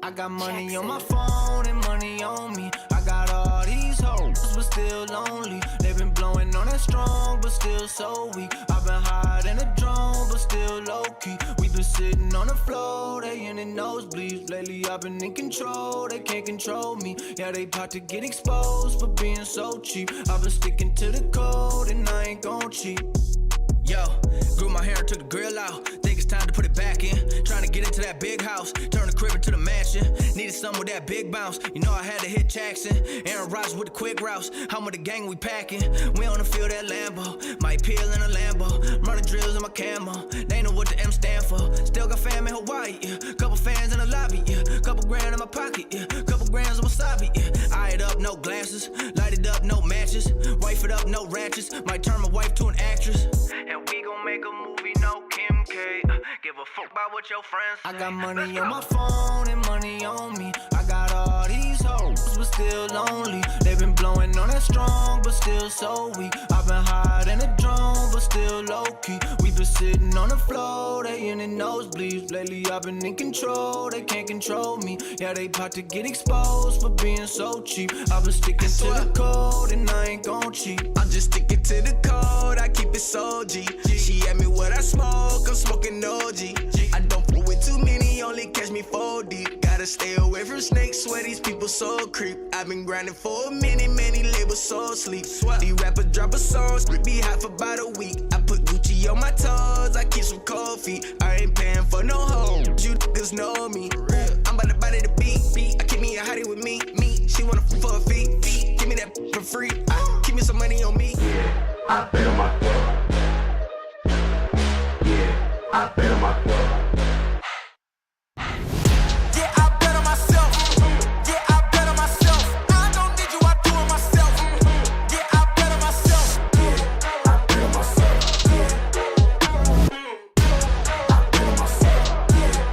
I got money on my phone and money on me. I got all these hoes, but still lonely. They've been blowing on that strong, but still so weak. I've been higher than a drone, but still low-key. We been sitting on the floor, they in the nosebleeds. Lately I've been in control, they can't control me. Yeah, they about to get exposed for being so cheap. I've been sticking to the code and I ain't gon' cheat. Yo, grew my hair and took the grill out. Think it's time to put it back in. Trying to get into that big house, turn the crib into the mansion. Needed something with that big bounce. You know I had to hit Jackson. Aaron Rodgers with the quick routes. How much the gang we packing? We on the field at Lambo. Mike Peel in a Lambo. Running drills in my camo. They know what the M stand for. Still got fam in Hawaii, yeah. Couple fans in the lobby, yeah. Couple grand in my pocket, yeah. Couple grams of wasabi, yeah. Eye it up, no glasses. Light it up, no matches. Wife it up, no ratchets. Might turn my wife to an actress. And we gon' make a movie, no Kim K. Give a fuck about what your friends say. I got money on my phone and money on me. I got all these hoes, but still lonely. They've been blowing on that strong, but still so weak. I've been higher than a drone, but still low-key. We been sitting on the floor, they in the nosebleeds. Lately I've been in control, they can't control me. Yeah, they about to get exposed for being so cheap. I've been sticking to the code and I ain't gon' cheat. I'm just sticking to the code, I keep it so G. She asked me what I smoke, I'm smoking OG. I don't fool with too many, only catch me 4 deep. Gotta stay away from snakes, swear these people so creep. I've been grinding for a minute, many labels so sleep. These rappers drop a song, be hot for about a week. I put Gucci on my toes, I keep some cold feet. I ain't paying for no hoes, you niggas know me. I'm about to body the beat. I keep me a hottie with me. She wanna for a fee. Give me that for free. Keep me some money on me. Yeah, I bet on myself. Yeah, I bet on myself. Yeah, I bet on myself. Yeah, I bet on myself. I don't need you, I do it myself. Yeah, I bet on myself. Yeah, I bet on myself.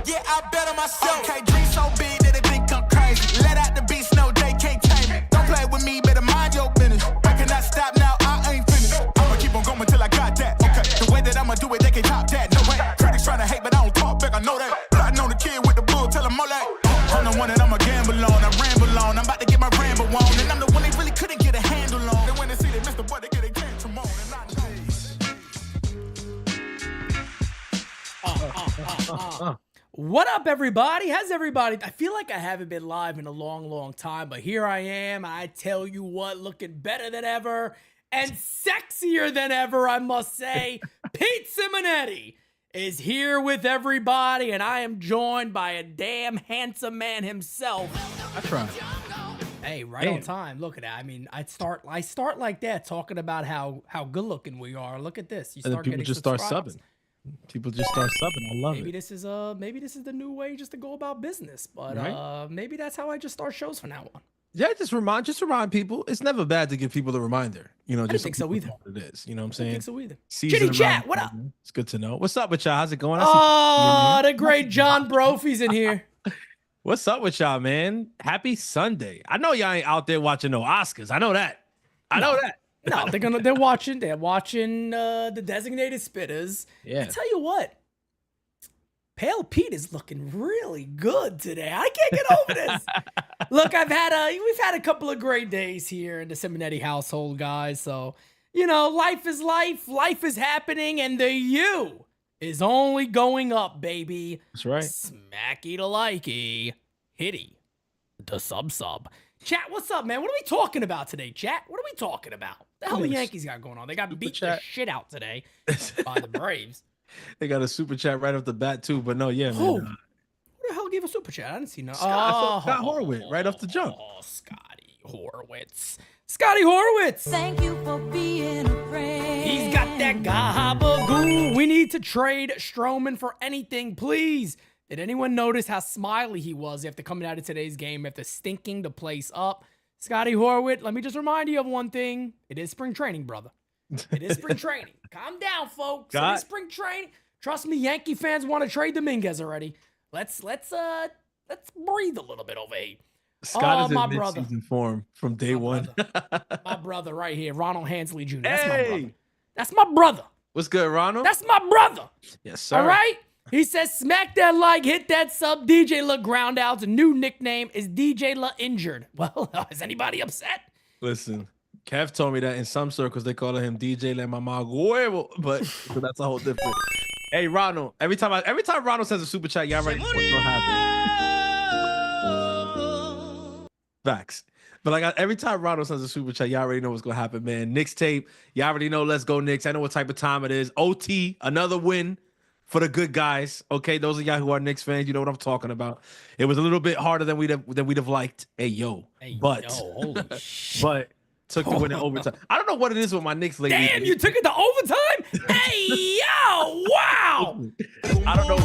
Yeah, I bet on myself. Okay, dream so big that they think I'm crazy. Let out the beast, no, they can't tame me. Don't play with me, better mind your business. I cannot stop now, I ain't finished. I'ma keep on going till I got that. Okay, the way that I'ma do it, they can top that. No way. Critics trying to hate, but I don't talk back, I know that. Plotting on the kid with the bull, tell him all that. I'm the one that I'ma gamble on, I ramble on. I'm about to get my ramble on. And I'm the one they really couldn't get a handle on. Then when they see they missed the boy, they get a tantrum on. And I know. What up, everybody? How's everybody? I feel like I haven't been live in a long, long time, but here I am. I tell you what, looking better than ever and sexier than ever, I must say. Pete Simonetti is here with everybody, and I am joined by a damn handsome man himself. I try. Hey, right on time. Look at that. I mean, I start like that, talking about how good looking we are. Look at this. You And then start people getting just start subscribers. subbing. People just start subbing. I love Maybe it. this is the new way just to go about business. But Right? maybe that's how I just start shows from now on. Yeah, just remind people. It's never bad to give people a reminder. You know, I just think so either. know what it is. You know what I'm I saying? don't think so either. Season Chitty chat, around- what up? It's good to know. What's up with y'all? How's it going? I Oh, see- the great John Brophy's in here. What's up with y'all, man? Happy Sunday. I know y'all ain't out there watching no Oscars. I know that. I know that. No, they're watching the designated spitters. Yeah. I tell you what, Pale Pete is looking really good today. I can't get over this. Look, we've had a couple of great days here in the Simonetti household, guys. So, you know, life is life. Life is happening, and the U is only going up, baby. That's right. Smacky to likey. Hitty. The sub. Chat, what's up, man? What are we talking about today, chat? What are we talking about? The hell the Yankees got going on? They got Super beat the chat. shit out today by the Braves. They got a super chat right off the bat too, but no, yeah, man. Who? Who the hell gave a super chat? I didn't see no. Scott Horwitz, right off the jump. Oh, Scotty Horwitz. Scotty Horwitz. Thank you for being a friend. He's got that gabagoo. We need to trade Stroman for anything, please. Did anyone notice how smiley he was after coming out of today's game after stinking the place up? Scotty Horwitz, let me just remind you of one thing. It is spring training, brother. It is spring training. Calm down, folks. It is spring training. Trust me, Yankee fans want to trade Dominguez already. Let's breathe a little bit over here. Scott is my in mid-season form from day one. My brother right here, Ronald Hansley Jr. That's my Hey! brother. That's my brother. What's good, Ronald? That's my brother. Yes, sir. All right? He says, smack that like, hit that sub. DJ La Ground Out's new nickname is DJ La Injured. Well, is anybody upset? Listen, Kev told me that in some circles they call him DJ La Mama Huevo, but so that's a whole different. Hey, Ronald, every time Ronald sends a super chat, y'all already know what's gonna happen. Facts. But like every time Ronald sends a super chat, y'all already know what's gonna happen, man. Knicks tape, y'all already know. Let's go Knicks. I know what type of time it is. OT, another win for the good guys. Okay, those of y'all who are Knicks fans, you know what I'm talking about. It was a little bit harder than we'd have liked. Holy shit. But took the win in overtime. I don't know what it is with my Knicks lately. Damn, you took it to overtime? Hey, yo, wow. I don't know.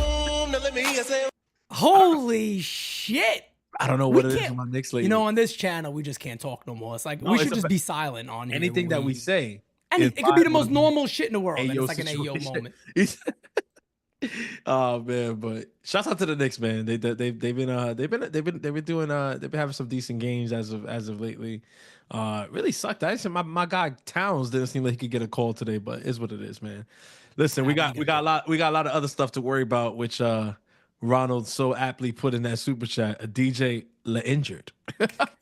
Holy shit. I don't know what it is with my Knicks lately. You know, on this channel, we just can't talk no more. It's like, we should just be silent on here. Anything that we say. And it could be the most normal shit in the world. And it's like an situation. Ayo moment. Oh man, but shouts out to the Knicks, man. They've been having some decent games as of lately. Really sucked. My guy Towns didn't seem like he could get a call today, but it's what it is, man. Listen, we got a lot of other stuff to worry about, which Ronald so aptly put in that super chat. A DJ La Injured.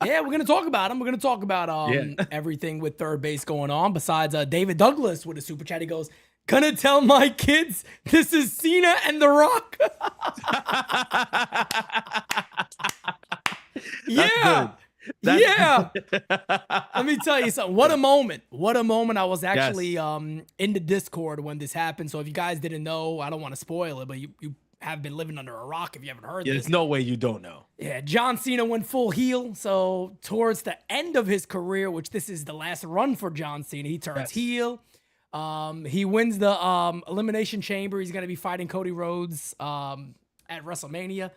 Yeah, we're gonna talk about him. We're gonna talk about everything with third base going on. Besides David Douglas with a super chat, he goes, "Gonna tell my kids this is Cena and The Rock." Yeah. Yeah. Let me tell you something. What a moment. What a moment. I was actually in the Discord when this happened. So if you guys didn't know, I don't want to spoil it, but you have been living under a rock if you haven't heard this. There's no way you don't know. Yeah, John Cena went full heel. So towards the end of his career, which this is the last run for John Cena, he turns heel. He wins the Elimination Chamber. He's going to be fighting Cody Rhodes at WrestleMania.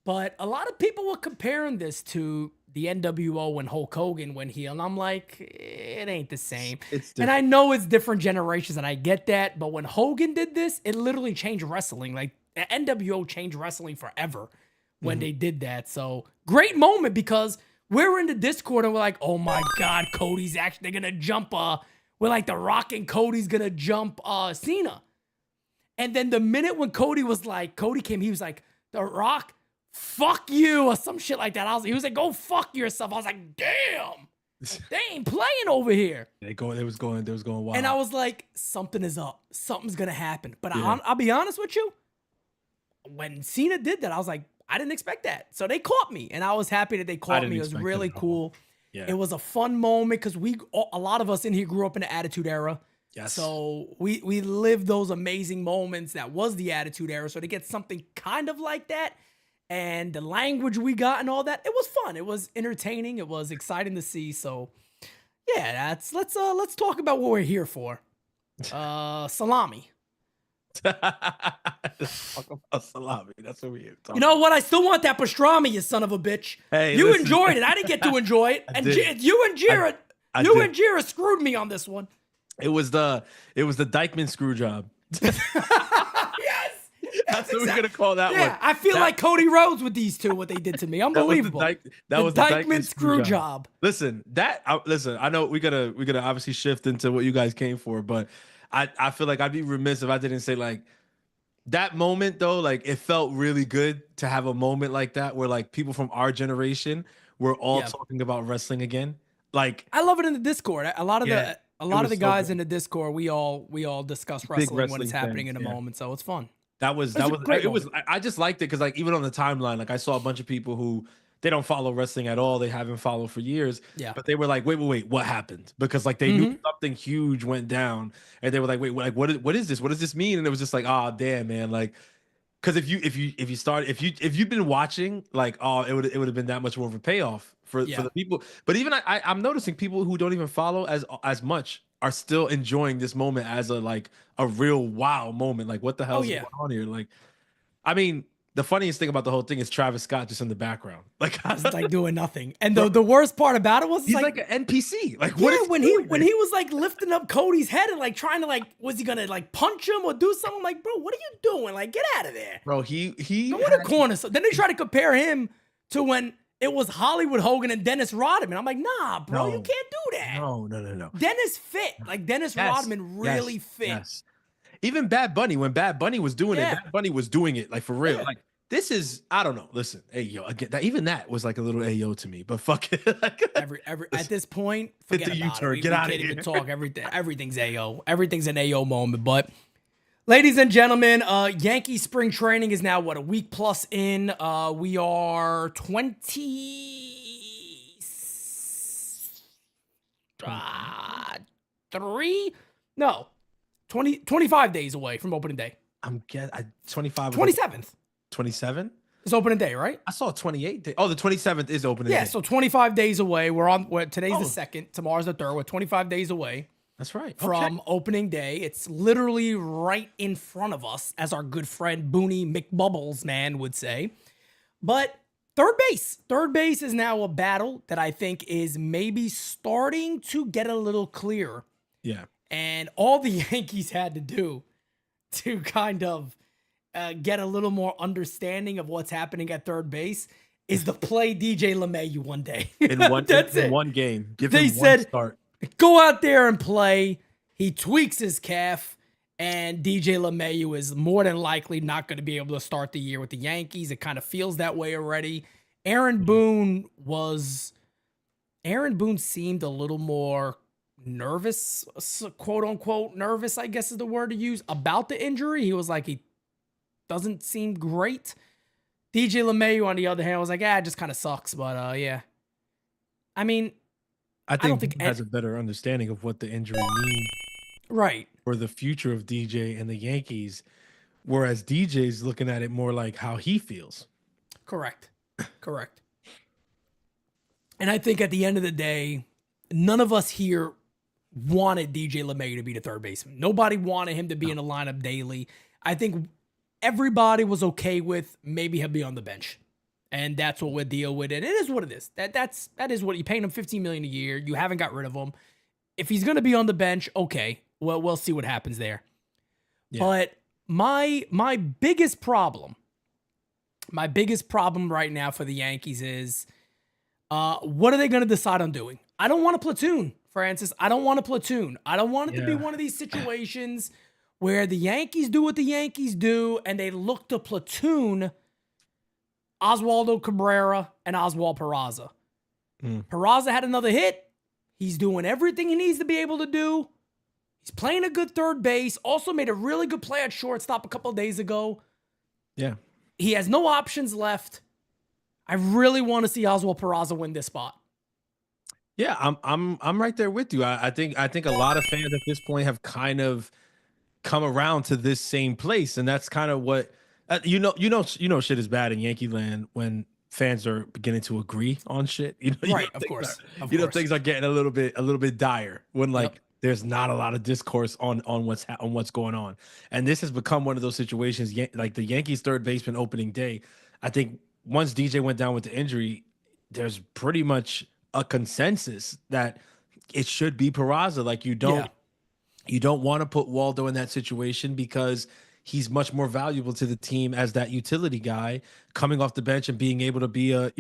But a lot of people were comparing this to the NWO when Hulk Hogan went heel. And I'm like, it ain't the same. And I know it's different generations, and I get that. But when Hogan did this, it literally changed wrestling. Like, the NWO changed wrestling forever when they did that. So, great moment, because we're in the Discord and we're like, oh my God, Cody's actually going to jump. We're like, The Rock and Cody's going to jump Cena. And then the minute when Cody came, he was like, The Rock, fuck you, or some shit like that. He was like, go fuck yourself. I was like, damn, they ain't playing over here. They was going wild. And I was like, something is up. Something's going to happen. But I'll be honest with you. When Cena did that, I was like, I didn't expect that. So they caught me, and I was happy that they caught me. It was really cool. Yeah. It was a fun moment because a lot of us in here grew up in the Attitude Era. Yes. So we lived those amazing moments that was the Attitude Era. So to get something kind of like that, and the language we got and all that, it was fun. It was entertaining. It was exciting to see. So yeah, let's talk about what we're here for. Salami. Let's talk about salami. That's what we're here talking. You know what? I still want that pastrami, you son of a bitch. Hey, you listen. enjoyed it. I didn't get to enjoy it. And you and Jira screwed me on this one. It was the Dykeman screw job. Yes. That's what we're gonna call that one. Yeah, I feel like Cody Rhodes with these two, what they did to me. Unbelievable. That was the Dykeman screw job. Listen, I know we gotta obviously shift into what you guys came for, but I feel like I'd be remiss if I didn't say, like, that moment though, like, it felt really good to have a moment like that where, like, people from our generation were all talking about wrestling again. Like, I love it in the Discord. A lot of the guys in the Discord, we all discuss wrestling when it's happening in a moment, so it's fun. That was great. I just liked it because, like, even on the timeline, like, I saw a bunch of people who they don't follow wrestling at all. They haven't followed for years. Yeah. But they were like, wait, what happened? Because, like, they knew something huge went down, and they were like, wait, like, what is this? What does this mean? And it was just like, oh damn, man, like, because if you've been watching, like, oh, it would have been that much more of a payoff for the people. But even I'm noticing people who don't even follow as much are still enjoying this moment as a real wow moment. Like, what the hell is going on here? Like, I mean, the funniest thing about the whole thing is Travis Scott just in the background, like, he's like doing nothing. And the worst part about it was he's like an NPC. Like, when he was like lifting up Cody's head and like trying to, like, was he gonna like punch him or do something? Like, bro, what are you doing? Like, get out of there, bro. He go in the corner. So then they try to compare him to when it was Hollywood Hogan and Dennis Rodman. I'm like, nah, bro, you can't do that. No. Dennis fit. Like, Dennis Rodman really fit. Yes. even Bad Bunny, when Bad Bunny was doing it, Bad Bunny was doing it like for real. Yeah. Like this is, I don't know. Listen, hey yo, again, even that was like a little ayo to me. But fuck it. every at this point, forget hit the about U-turn. it. Get we out of can't here. even talk. Everything's AO. Everything's an AO moment. But ladies and gentlemen, Yankee spring training is now a week plus in. We are 25 days away from opening day. I'm getting 25. 27th. 27? It's opening day, right? I saw 28 day. Oh, the 27th is opening Yeah, day. so 25 days away. Today's the 2nd. Tomorrow's the 3rd. We're 25 days away. That's right. From opening day. It's literally right in front of us, as our good friend Booney McBubbles man would say. But third base is now a battle that I think is maybe starting to get a little clearer. Yeah. And all the Yankees had to do to kind of get a little more understanding of what's happening at third base is to play DJ LeMahieu one day. In one game. Give him one start. Go out there and play. He tweaks his calf, and DJ LeMahieu is more than likely not going to be able to start the year with the Yankees. It kind of feels that way already. Aaron Boone seemed a little more nervous, quote unquote nervous, I guess is the word to use, about the injury. He was like, he doesn't seem great. DJ LeMahieu, on the other hand, was like, it just kind of sucks. But yeah. I mean, I think he has a better understanding of what the injury means. Right. For the future of DJ and the Yankees. Whereas DJ's looking at it more like how he feels. Correct. And I think at the end of the day, none of us here wanted DJ LeMahieu to be the third baseman. Nobody wanted him to be in the lineup daily. I think everybody was okay with maybe he'll be on the bench. And that's what we'll deal with. And it is what it is. That is what you paying him $15 million a year. You haven't got rid of him. If he's going to be on the bench, okay. Well, we'll see what happens there. Yeah. But my biggest problem right now for the Yankees is what are they going to decide on doing? I don't want a platoon, Francis. I don't want a platoon. I don't want it to be one of these situations where the Yankees do what the Yankees do and they look to platoon Oswaldo Cabrera and Oswaldo Peraza. Peraza had another hit. He's doing everything he needs to be able to do. He's playing a good third base. Also made a really good play at shortstop a couple of days ago. Yeah. He has no options left. I really want to see Oswaldo Peraza win this spot. Yeah, I'm right there with you. I think a lot of fans at this point have kind of come around to this same place, and that's kind of what you know shit is bad in Yankee land when fans are beginning to agree on shit. Of course. Things are getting a little bit dire when there's not a lot of discourse on what's going on. And this has become one of those situations, like the Yankees third baseman opening day. I think once DJ went down with the injury, there's pretty much a consensus that it should be Peraza. Like you don't want to put Waldo in that situation because he's much more valuable to the team as that utility guy coming off the bench and being able to be a,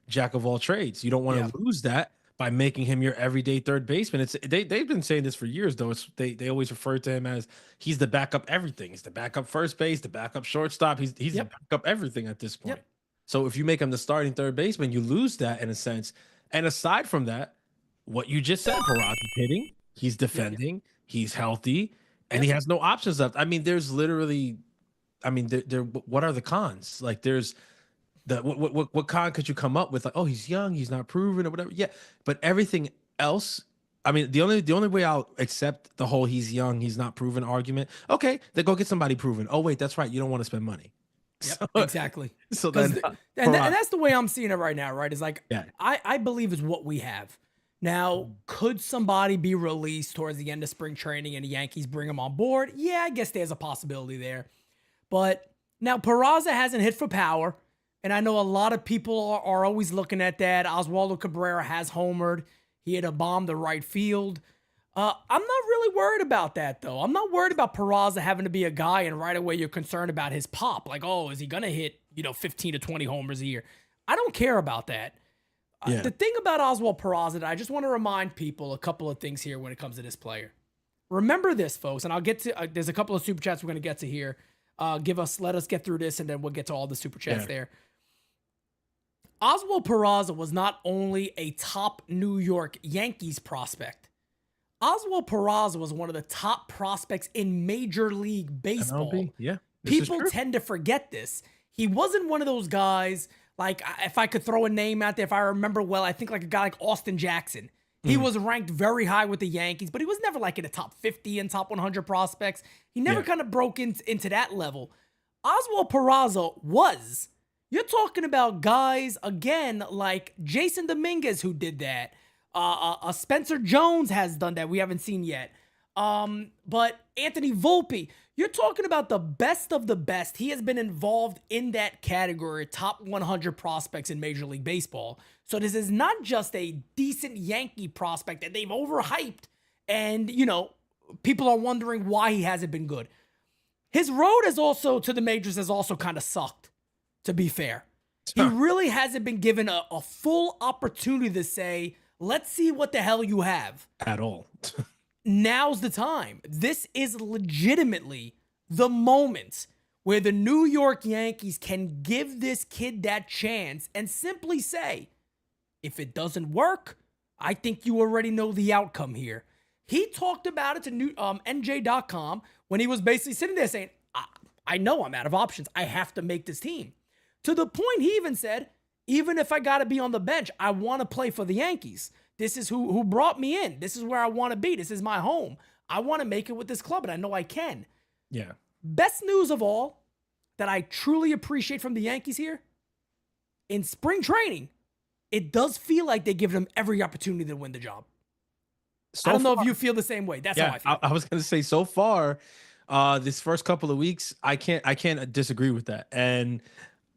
jack of all trades. You don't want to lose that by making him your everyday third baseman. They've been saying this for years, though. They always refer to him as he's the backup everything. He's the backup first base, the backup shortstop. He's the backup everything at this point. So if you make him the starting third baseman, you lose that in a sense. And aside from that, what you just said, Peraza's hitting, he's defending, he's healthy, and he has no options left. I mean, there's literally, what are the cons? Like there's what con could you come up with? Like, oh, he's young, he's not proven or whatever. Yeah, but everything else, I mean, the only way I'll accept the whole he's young, he's not proven argument. Okay, then go get somebody proven. Oh wait, that's right, you don't want to spend money. Yep, exactly. So then, and that's the way I'm seeing it right now, right? Is like, I believe is what we have. Now, could somebody be released towards the end of spring training and the Yankees bring him on board? Yeah, I guess there's a possibility there. But now Peraza hasn't hit for power, and I know a lot of people are always looking at that. Oswaldo Cabrera has homered. He had a bomb to right field. I'm not really worried about that, though. I'm not worried about Peraza having to be a guy and right away you're concerned about his pop. Like, oh, is he going to hit, 15 to 20 homers a year? I don't care about that. The thing about Oswaldo Peraza, I just want to remind people a couple of things here when it comes to this player. remember this, folks, and I'll get to, there's a couple of super chats we're going to get to here. Let us get through this, and then we'll get to all the super chats there. Oswaldo Peraza was not only a top New York Yankees prospect. Oswaldo Peraza was one of the top prospects in Major League Baseball. MLB. Yeah. People tend to forget this. He wasn't one of those guys, like, if I could throw a name out there, if I remember well, I think like a guy like Austin Jackson. He was ranked very high with the Yankees, but he was never like in the top 50 and top 100 prospects. He never kind of broke into that level. Oswaldo Peraza was. You're talking about guys, again, like Jason Dominguez, who did that. Spencer Jones has done that. We haven't seen yet. But Anthony Volpe, you're talking about the best of the best. He has been involved in that category, top 100 prospects in Major League Baseball. So this is not just a decent Yankee prospect that they've overhyped. And, you know, people are wondering why he hasn't been good. His road to the majors has also kind of sucked. To be fair, he really hasn't been given a full opportunity to say, let's see what the hell you have. At all. Now's the time. This is legitimately the moment where the New York Yankees can give this kid that chance and simply say, if it doesn't work, I think you already know the outcome here. He talked about it to NJ.com when he was basically sitting there saying, I know I'm out of options. I have to make this team. To the point he even said, even if I got to be on the bench, I want to play for the Yankees. This is who brought me in. This is where I want to be. This is my home. I want to make it with this club, and I know I can. Yeah. Best news of all that I truly appreciate from the Yankees here, in spring training, it does feel like they give them every opportunity to win the job. I don't know if you feel the same way. That's how I feel. I was going to say, so far, this first couple of weeks, I can't disagree with that. And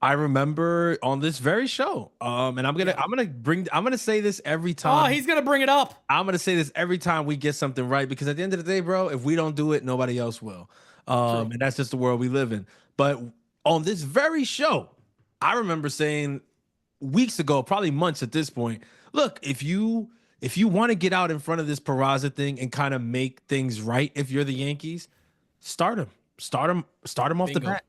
I remember on this very show, and I'm gonna say this every time. Oh, he's gonna bring it up. I'm gonna say this every time we get something right, because at the end of the day, bro, if we don't do it, nobody else will. And that's just the world we live in. But on this very show, I remember saying weeks ago, probably months at this point, look, if you want to get out in front of this Peraza thing and kind of make things right, if you're the Yankees, start him off the bat.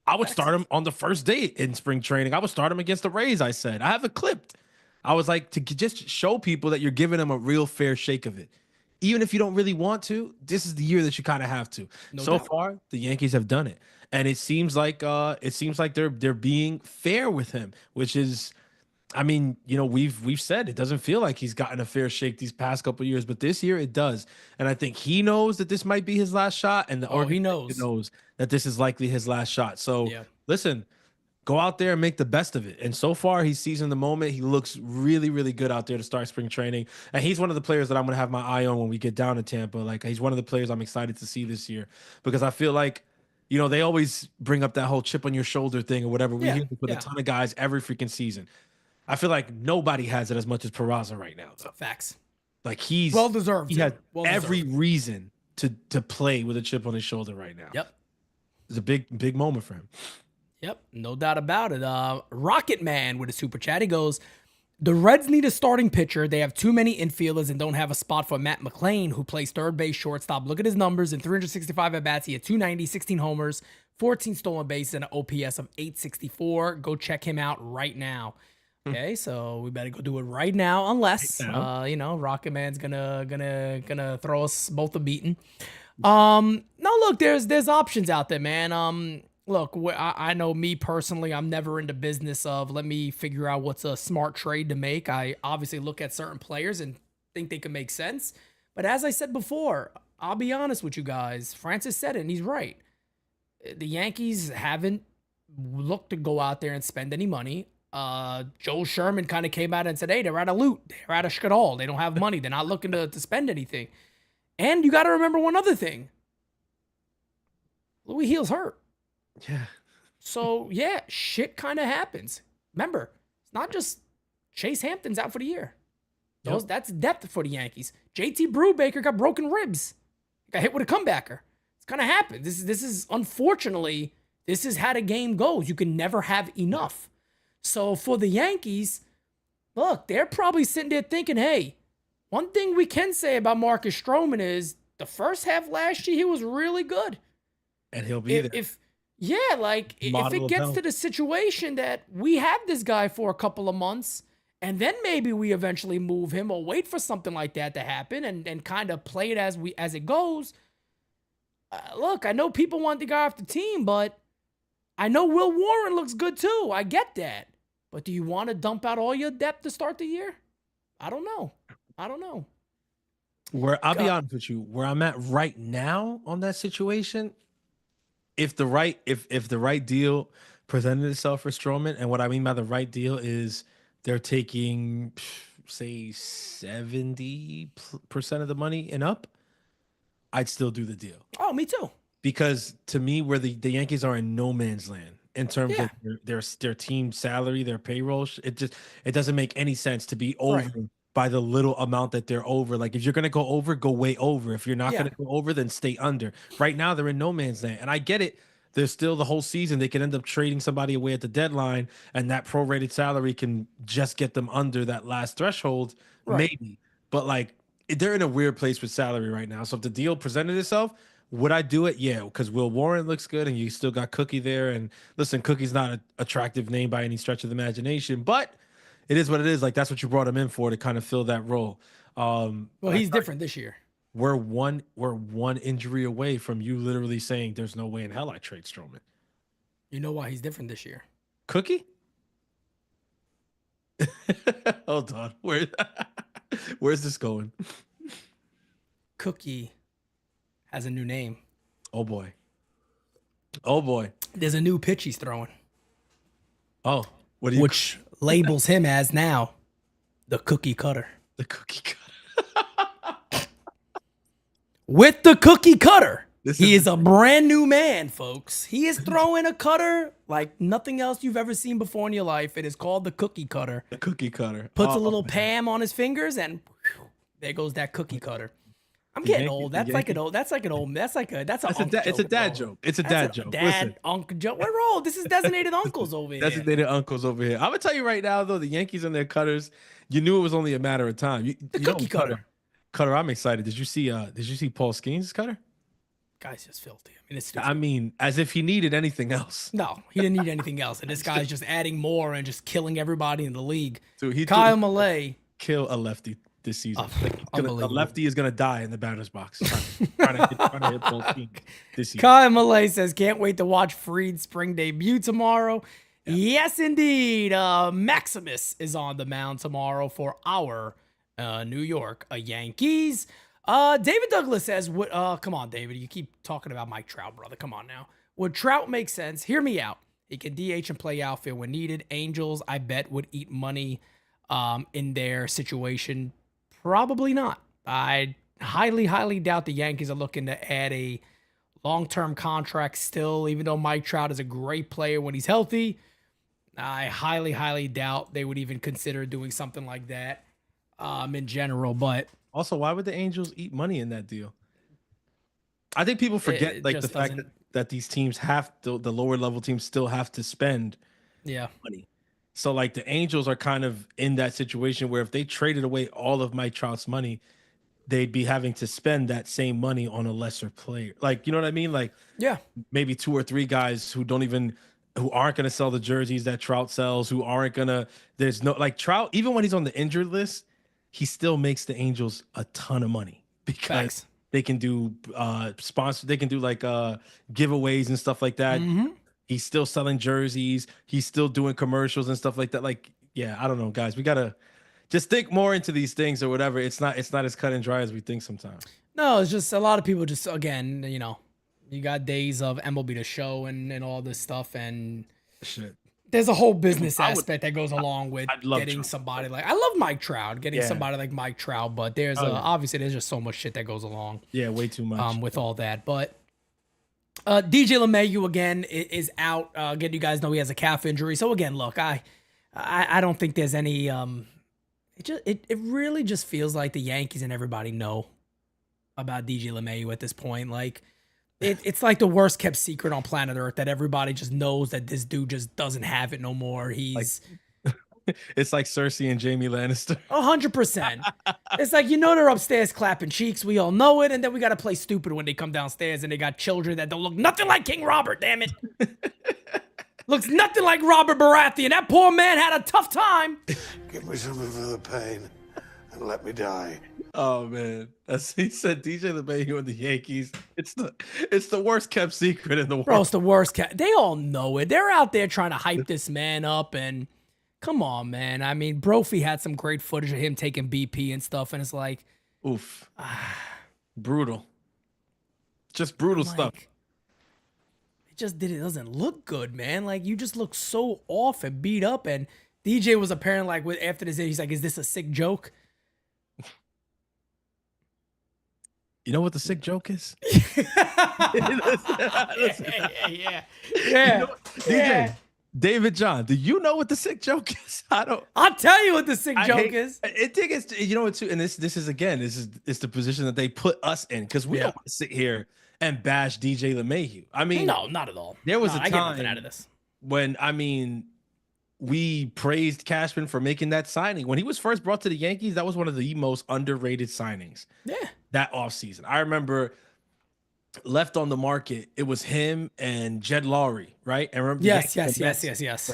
I would start him on the first day in spring training. I would start him against the Rays, I said. I have it clipped. I was like, to just show people that you're giving them a real fair shake of it. Even if you don't really want to, this is the year that you kind of have to. So far, the Yankees have done it. And it seems like they're being fair with him, which is, I mean, you know, we've said it doesn't feel like he's gotten a fair shake these past couple of years, but this year it does. And I think he knows that this might be his last shot, and he knows that this is likely his last shot. So listen, go out there and make the best of it. And so far, he's seizing the moment. He looks really, really good out there to start spring training. And he's one of the players that I'm going to have my eye on when we get down to Tampa. Like, he's one of the players I'm excited to see this year, because I feel like, you know, they always bring up that whole chip on your shoulder thing or whatever. We hear with a ton of guys every freaking season. I feel like nobody has it as much as Peraza right now, though. Facts. Like, he's well-deserved. He has every reason to play with a chip on his shoulder right now. Yep. It's a big moment for him. Yep, no doubt about it. Rocket Man with a super chat. He goes, the Reds need a starting pitcher. They have too many infielders and don't have a spot for Matt McClain, who plays third base shortstop. Look at his numbers. In 365 at-bats, he had 290, 16 homers, 14 stolen bases, and an OPS of 864. Go check him out right now. Okay, so we better go do it right now, unless you know, Rocket Man's gonna throw us both a beating. No, look, there's options out there, man. Look, I know me personally, I'm never in the business of let me figure out what's a smart trade to make. I obviously look at certain players and think they can make sense. But as I said before, I'll be honest with you guys. Francis said it, and he's right. The Yankees haven't looked to go out there and spend any money. Joel Sherman kind of came out and said, hey, they're out of loot. They're out of shkadal. They don't have money. They're not looking to spend anything. And you got to remember one other thing. Louis Heal's hurt. Yeah. So, yeah, shit kind of happens. Remember, it's not just Chase Hampton's out for the year. That's depth for the Yankees. JT Brubaker got broken ribs. Got hit with a comebacker. It's going to happen. This is, unfortunately, this is how the game goes. You can never have enough. So for the Yankees, look, they're probably sitting there thinking, hey, one thing we can say about Marcus Stroman is the first half last year, he was really good. And he'll be there. If it Model of gets health. to the situation that we have this guy for a couple of months, and then maybe we eventually move him or wait for something like that to happen and kind of play it as it goes. Look, I know people want the guy off the team, but I know Will Warren looks good too. I get that. But do you want to dump out all your depth to start the year? I don't know. I'll be honest with you, where I'm at right now on that situation, if the right deal presented itself for Stroman, and what I mean by the right deal is they're taking, say, 70% of the money and up, I'd still do the deal. Oh, me too. Because to me, where the Yankees are in no man's land in terms of their team salary, their payroll, it doesn't make any sense to be over by the little amount that they're over. Like, if you're gonna go over, go way over. If you're not gonna go over, then stay under. Right now, they're in no man's land, and I get it. There's still the whole season. They can end up trading somebody away at the deadline, and that prorated salary can just get them under that last threshold, maybe. But like, they're in a weird place with salary right now. So if the deal presented itself, would I do it? Yeah, because Will Warren looks good, and you still got Cookie there. And listen, Cookie's not an attractive name by any stretch of the imagination, but it is what it is. Like, that's what you brought him in for, to kind of fill that role. Well, he's different this year. We're one injury away from you literally saying there's no way in hell I trade Stroman. You know why he's different this year? Cookie? Hold on. Where's this going? Cookie has a new name. Oh boy. There's a new pitch he's throwing. Oh, which labels him as now the cookie cutter. The cookie cutter. With the cookie cutter, he is a brand new man, folks. He is throwing a cutter like nothing else you've ever seen before in your life. It is called the cookie cutter. The cookie cutter. Puts a little Pam on his fingers, and whew, there goes that cookie cutter. I'm getting old. That's a dad joke. It's a dad joke. Dad, uncle joke. We're old. This is designated uncles over here. Designated uncles over here. I'm gonna tell you right now, though, the Yankees and their cutters, you knew it was only a matter of time. The cookie cutter. Cutter, I'm excited. Did you see Paul Skeens' cutter? Guy's just filthy. I mean, it's stupid. I mean, as if he needed anything else. No, he didn't need anything else. And this guy's just adding more and just killing everybody in the league. Dude, Kyle Malay. Kill a lefty this season. A Unbelievable. lefty is going to die in the batter's box. Trying to hit Paul Skeens this season. Kyle Malay says, can't wait to watch Fried's spring debut tomorrow. Yeah. Yes, indeed. Maximus is on the mound tomorrow for our New York Yankees. David Douglas says, come on, David. You keep talking about Mike Trout, brother. Come on now. Would Trout make sense? Hear me out. He can DH and play outfield when needed. Angels, I bet, would eat money in their situation. Probably not. I highly, highly doubt the Yankees are looking to add a long-term contract still, even though Mike Trout is a great player when he's healthy. I highly, highly doubt they would even consider doing something like that in general. But also, why would the Angels eat money in that deal? I think people forget the fact that these teams the lower level teams still have to spend money. So like the Angels are kind of in that situation where if they traded away all of Mike Trout's money, they'd be having to spend that same money on a lesser player. Like, you know what I mean? Like, maybe 2 or 3 guys who aren't going to sell the jerseys that Trout sells, who aren't going to, there's no, like Trout, even when he's on the injured list, he still makes the Angels a ton of money because they can do sponsor, they can do like giveaways and stuff like that. Mm-hmm. He's still selling jerseys. He's still doing commercials and stuff like that. Like, yeah, I don't know, guys. We gotta just think more into these things or whatever. It's not as cut and dry as we think sometimes. No, it's just a lot of people just, again, you know, you got days of MLB The Show and all this stuff, and shit. There's a whole business aspect that goes along with getting somebody like, I love Mike Trout, somebody like Mike Trout, but there's obviously there's just so much shit that goes along. Yeah, way too much. With all that, but DJ LeMahieu again is out. Again, you guys know he has a calf injury. So again, look, I don't think there's any. It really just feels like the Yankees and everybody know about DJ LeMahieu at this point. Like it's like the worst kept secret on planet Earth that everybody just knows that this dude just doesn't have it no more. He's It's like Cersei and Jamie Lannister. 100%. It's like, they're upstairs clapping cheeks. We all know it. And then we got to play stupid when they come downstairs and they got children that don't look nothing like King Robert, damn it. Looks nothing like Robert Baratheon. That poor man had a tough time. Give me something for the pain and let me die. Oh man, he said DJ LeMahieu and the Yankees. It's the worst kept secret in the world. Bro, it's the worst. They all know it. They're out there trying to hype this man up, and come on, man. I mean, Brophy had some great footage of him taking BP and stuff, and it's like, oof, brutal, just brutal stuff. It just doesn't look good, man. Like, you just look so off and beat up, and DJ was apparently like, after this, he's like, "Is this a sick joke?" You know what the sick joke is? Yeah. DJ, David John, do you know what the sick joke is? I'll tell you what the sick joke is. I think it's, and this is the position that they put us in, because we don't want to sit here and bash DJ LeMahieu. I mean, no, not at all. There was a I get nothing time out of this when, we praised Cashman for making that signing. When he was first brought to the Yankees, that was one of the most underrated signings. Yeah. That offseason. I remember left on the market, it was him and Jed Lowry, right? And remember, yes.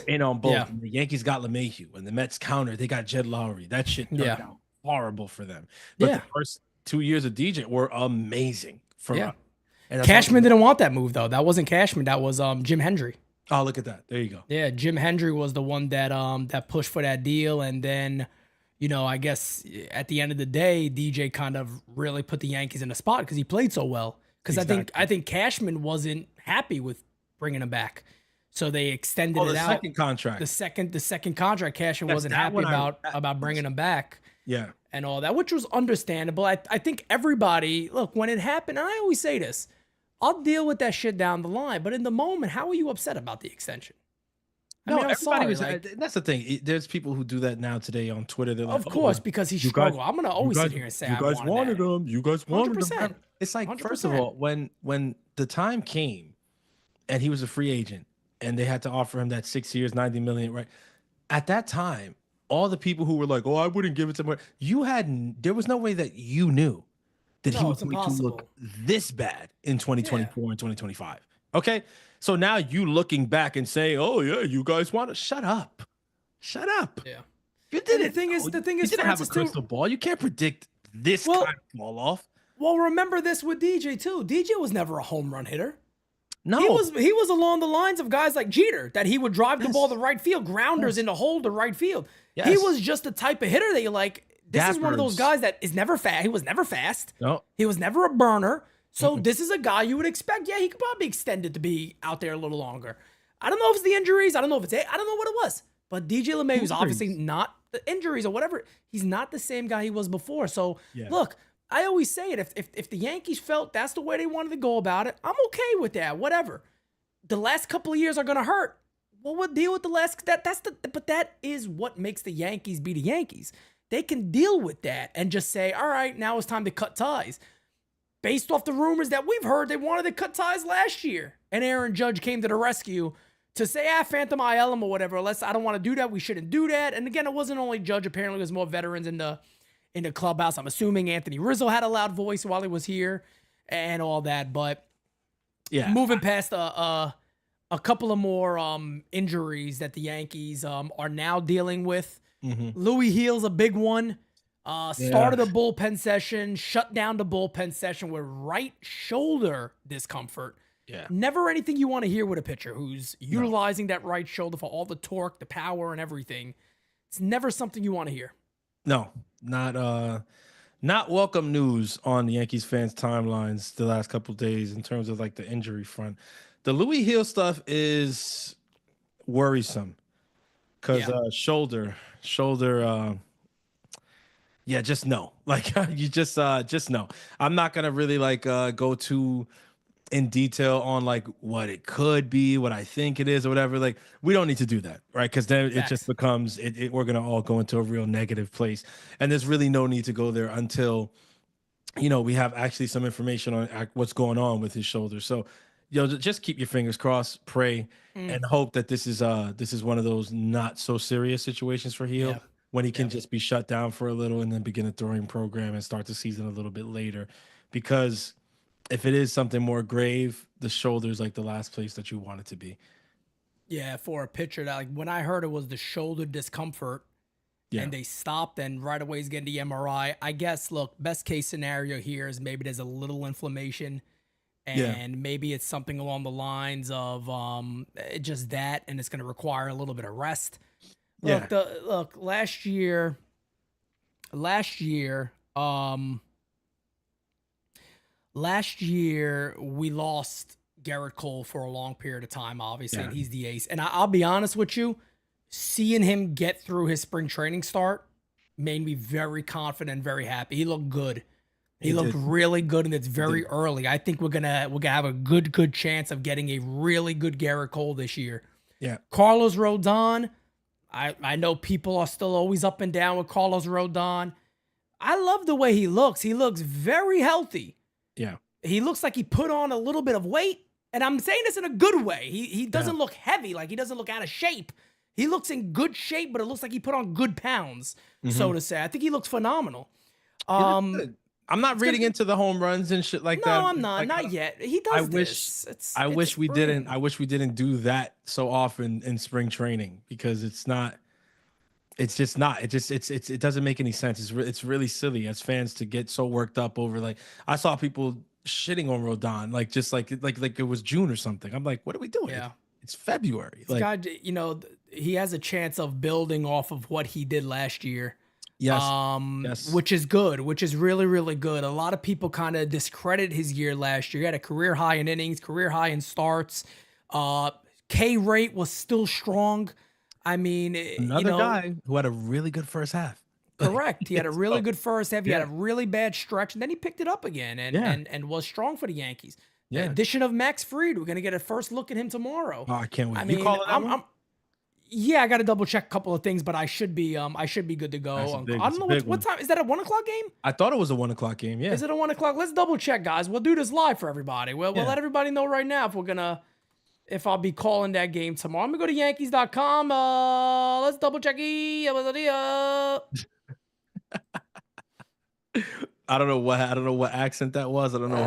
In on both. Yeah. And the Yankees got LeMahieu, and the Mets countered. They got Jed Lowry. That shit turned out horrible for them. But the first 2 years of DJ were amazing for us. And Cashman didn't want that move, though. That wasn't Cashman. That was Jim Hendry. Oh, look at that. There you go. Yeah, Jim Hendry was the one that that pushed for that deal. And then, I guess at the end of the day, DJ kind of really put the Yankees in a spot because he played so well. Because I think Cashman wasn't happy with bringing him back. So they extended it out. The second contract. The second contract, Cashman wasn't happy about bringing him back. Yeah. And all that, which was understandable. I think everybody, look, when it happened, and I always say this, I'll deal with that shit down the line. But in the moment, how are you upset about the extension? Everybody was. That's the thing. There's people who do that now today on Twitter. They're like, of course, because he struggled. I'm gonna always sit here and say, you guys wanted him. You guys wanted 100%. him. It's like, 100%. first of all, when the time came, and he was a free agent, and they had to offer him that 6 years, $90 million, right? At that time, all the people who were like, "Oh, I wouldn't give it to him," there was no way that you knew that he was going to look this bad in 2024 and 2025. Okay, so now you looking back and say, "Oh yeah, you guys want to shut up." Yeah, you didn't. The thing is, you didn't have a crystal ball. You can't predict this kind of fall off. Well, remember this with DJ too. DJ was never a home run hitter. No, he was along the lines of guys like Jeter, that he would drive the ball to right field, grounders in the hole to right field. Yes. He was just the type of hitter that you're like, this is one of those guys that is never fast. He was never fast. No. He was never a burner. So this is a guy you would expect. Yeah, he could probably extend it to be out there a little longer. I don't know if it's the injuries. I don't know what it was. But DJ LeMahieu is obviously not the injuries or whatever. He's not the same guy he was before. So look, I always say it. If the Yankees felt that's the way they wanted to go about it, I'm okay with that. Whatever. The last couple of years are gonna hurt. Well, we'll deal with the last. But that is what makes the Yankees be the Yankees. They can deal with that and just say, all right, now it's time to cut ties. Based off the rumors that we've heard, they wanted to cut ties last year, and Aaron Judge came to the rescue to say, Phantom IL him or whatever. I don't want to do that. We shouldn't do that. And again, it wasn't only Judge. Apparently, there's more veterans in the clubhouse. I'm assuming Anthony Rizzo had a loud voice while he was here and all that. But yeah, moving past a couple of more injuries that the Yankees are now dealing with. Louis Heal's a big one. Started the bullpen session, shut down the bullpen session with right shoulder discomfort. Yeah. Never anything you want to hear with a pitcher who's utilizing that right shoulder for all the torque, the power, and everything. It's never something you want to hear. No, not welcome news on the Yankees fans' timelines the last couple of days in terms of like the injury front. The Louis Heal stuff is worrisome because shoulder. Yeah, just no. Like you just no. I'm not gonna really like go too in detail on like what it could be, what I think it is, or whatever. Like we don't need to do that, right? Because then it just becomes we're gonna all go into a real negative place, and there's really no need to go there until we have actually some information on what's going on with his shoulder. So just keep your fingers crossed, pray, and hope that this is one of those not so serious situations for Heel when he can just be shut down for a little and then begin a throwing program and start the season a little bit later. Because if it is something more grave, the shoulder is like the last place that you want it to be. Yeah, for a pitcher that, like, when I heard it was the shoulder discomfort and they stopped and right away he's getting the MRI. I guess, look, best case scenario here is maybe there's a little inflammation and maybe it's something along the lines of just that, and it's going to require a little bit of rest. Look, last year, we lost Garrett Cole for a long period of time, obviously, and he's the ace. And I'll be honest with you, seeing him get through his spring training start made me very confident and very happy. He looked good. He looked really good, and it's very early. I think we're gonna have a good chance of getting a really good Garrett Cole this year. Yeah. Carlos Rodon, I know people are still always up and down with Carlos Rodon. I love the way he looks. He looks very healthy. Yeah. He looks like he put on a little bit of weight, and I'm saying this in a good way. He doesn't look heavy, like he doesn't look out of shape. He looks in good shape, but it looks like he put on good pounds, so to say. I think he looks phenomenal. I'm not reading into the home runs and shit like that. No, I'm not. Like, not yet. He does I wish we didn't. I wish we didn't do that so often in spring training, because it's not. It's just not. It doesn't make any sense. It's really silly as fans to get so worked up over, like, I saw people shitting on Rodon like it was June or something. I'm like, what are we doing? Yeah. It's February. Like, God, he has a chance of building off of what he did last year. Yes. Which is good, which is really, really good. A lot of people kind of discredit his year last year. He had a career high in innings, career high in starts. K rate was still strong. I mean, another guy who had a really good first half. Correct. He had a really good first half. He had a really bad stretch, and then he picked it up again and was strong for the Yankees. Yeah. The addition of Max Fried, we're gonna get a first look at him tomorrow. Oh, I can't wait. I mean, I got to double check a couple of things, but I should be good to go. I don't know what time is that, a 1 o'clock game? I thought it was a 1 o'clock game. Yeah. Is it a 1 o'clock? Let's double check, guys. We'll do this live for everybody. We'll let everybody know right now if I'll be calling that game tomorrow. I'm gonna go to Yankees.com. Let's double check. I don't know what accent that was. I don't know.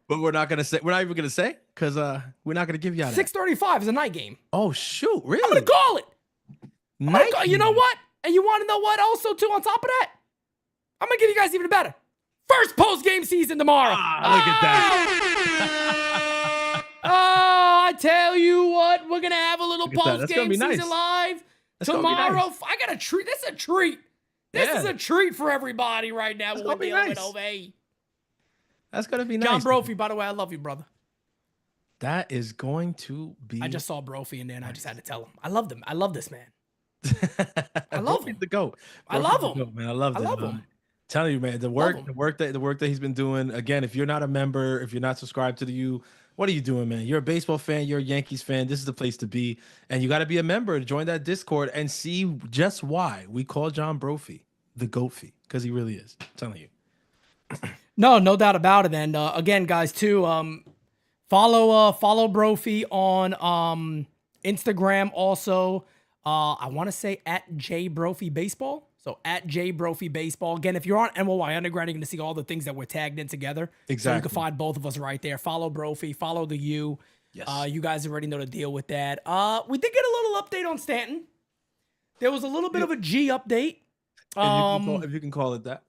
But we're not even gonna say, because we're not gonna give you out. 6:35 is a night game. Oh shoot, really? I'm gonna call it. You know what? And you want to know what? Also, too, on top of that, I'm gonna give you guys even better. First post-game season tomorrow. Look at that. I tell you what, we're gonna have a little post-game season nice. Live tomorrow. Nice. I got a treat. This is a treat. This is a treat for everybody right now. We're dealing with OVA. That's gonna be nice. John Brophy, by the way, I love you, brother. That is going to be. I just saw Brophy in there, and I just had to tell him. I loved him. I love this man. I love him. The GOAT. I love him. GOAT, man. I love him. Telling you, man, the work that he's been doing. Again, if you're not a member, if you're not subscribed to the U, what are you doing, man? You're a baseball fan, you're a Yankees fan. This is the place to be, and you got to be a member to join that Discord and see just why we call John Brophy the GOAT-fee, because he really is. I'm telling you. No doubt about it. And again, guys, too, follow Brophy on Instagram. Also, I want to say @JBrophyBaseball. So @JBrophyBaseball. Again, if you're on NYY Underground, you're going to see all the things that we're tagged in together. Exactly. So you can find both of us right there. Follow Brophy. Follow the U. Yes. You guys already know the deal with that. We did get a little update on Stanton. There was a little bit of a G update. If you can call it that.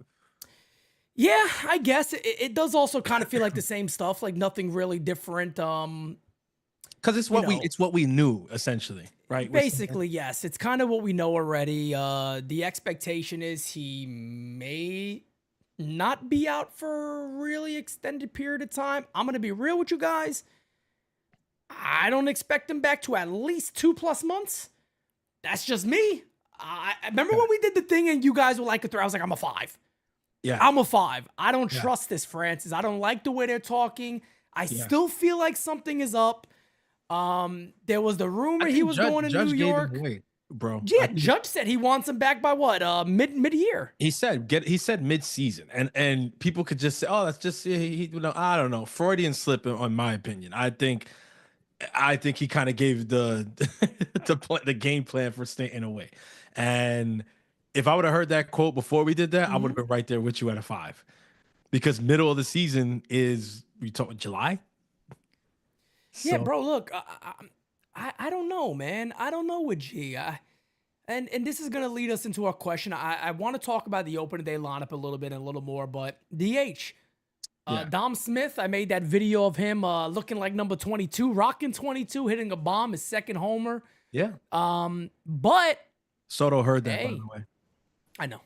Yeah, I guess it does also kind of feel like the same stuff, like nothing really different. Because it's what we knew, essentially, right? Basically, yes. It's kind of what we know already. The expectation is he may not be out for a really extended period of time. I'm going to be real with you guys. I don't expect him back to at least 2+ months. That's just me. I remember when we did the thing and you guys were like a 3. I was like, I'm a 5. Yeah, I'm a 5. I don't trust this, Francis. I don't like the way they're talking. I still feel like something is up. There was the rumor he was going to New York. bro. Yeah, Judge said he wants him back by what? Mid-year. He said mid-season, and people could just say, "Oh, that's just I don't know, Freudian slip." In my opinion, I think he kind of gave the the game plan for Stanton away. And if I would have heard that quote before we did that, I would have been right there with you at a 5, because middle of the season is we talking July. Yeah, bro. Look, I don't know, man. I don't know with G. And this is gonna lead us into our question. I want to talk about the opening day lineup a little bit and a little more, but DH. Dom Smith, I made that video of him looking like number 22, rocking 22, hitting a bomb, his second homer. Yeah. But Soto heard that, by the way. I know,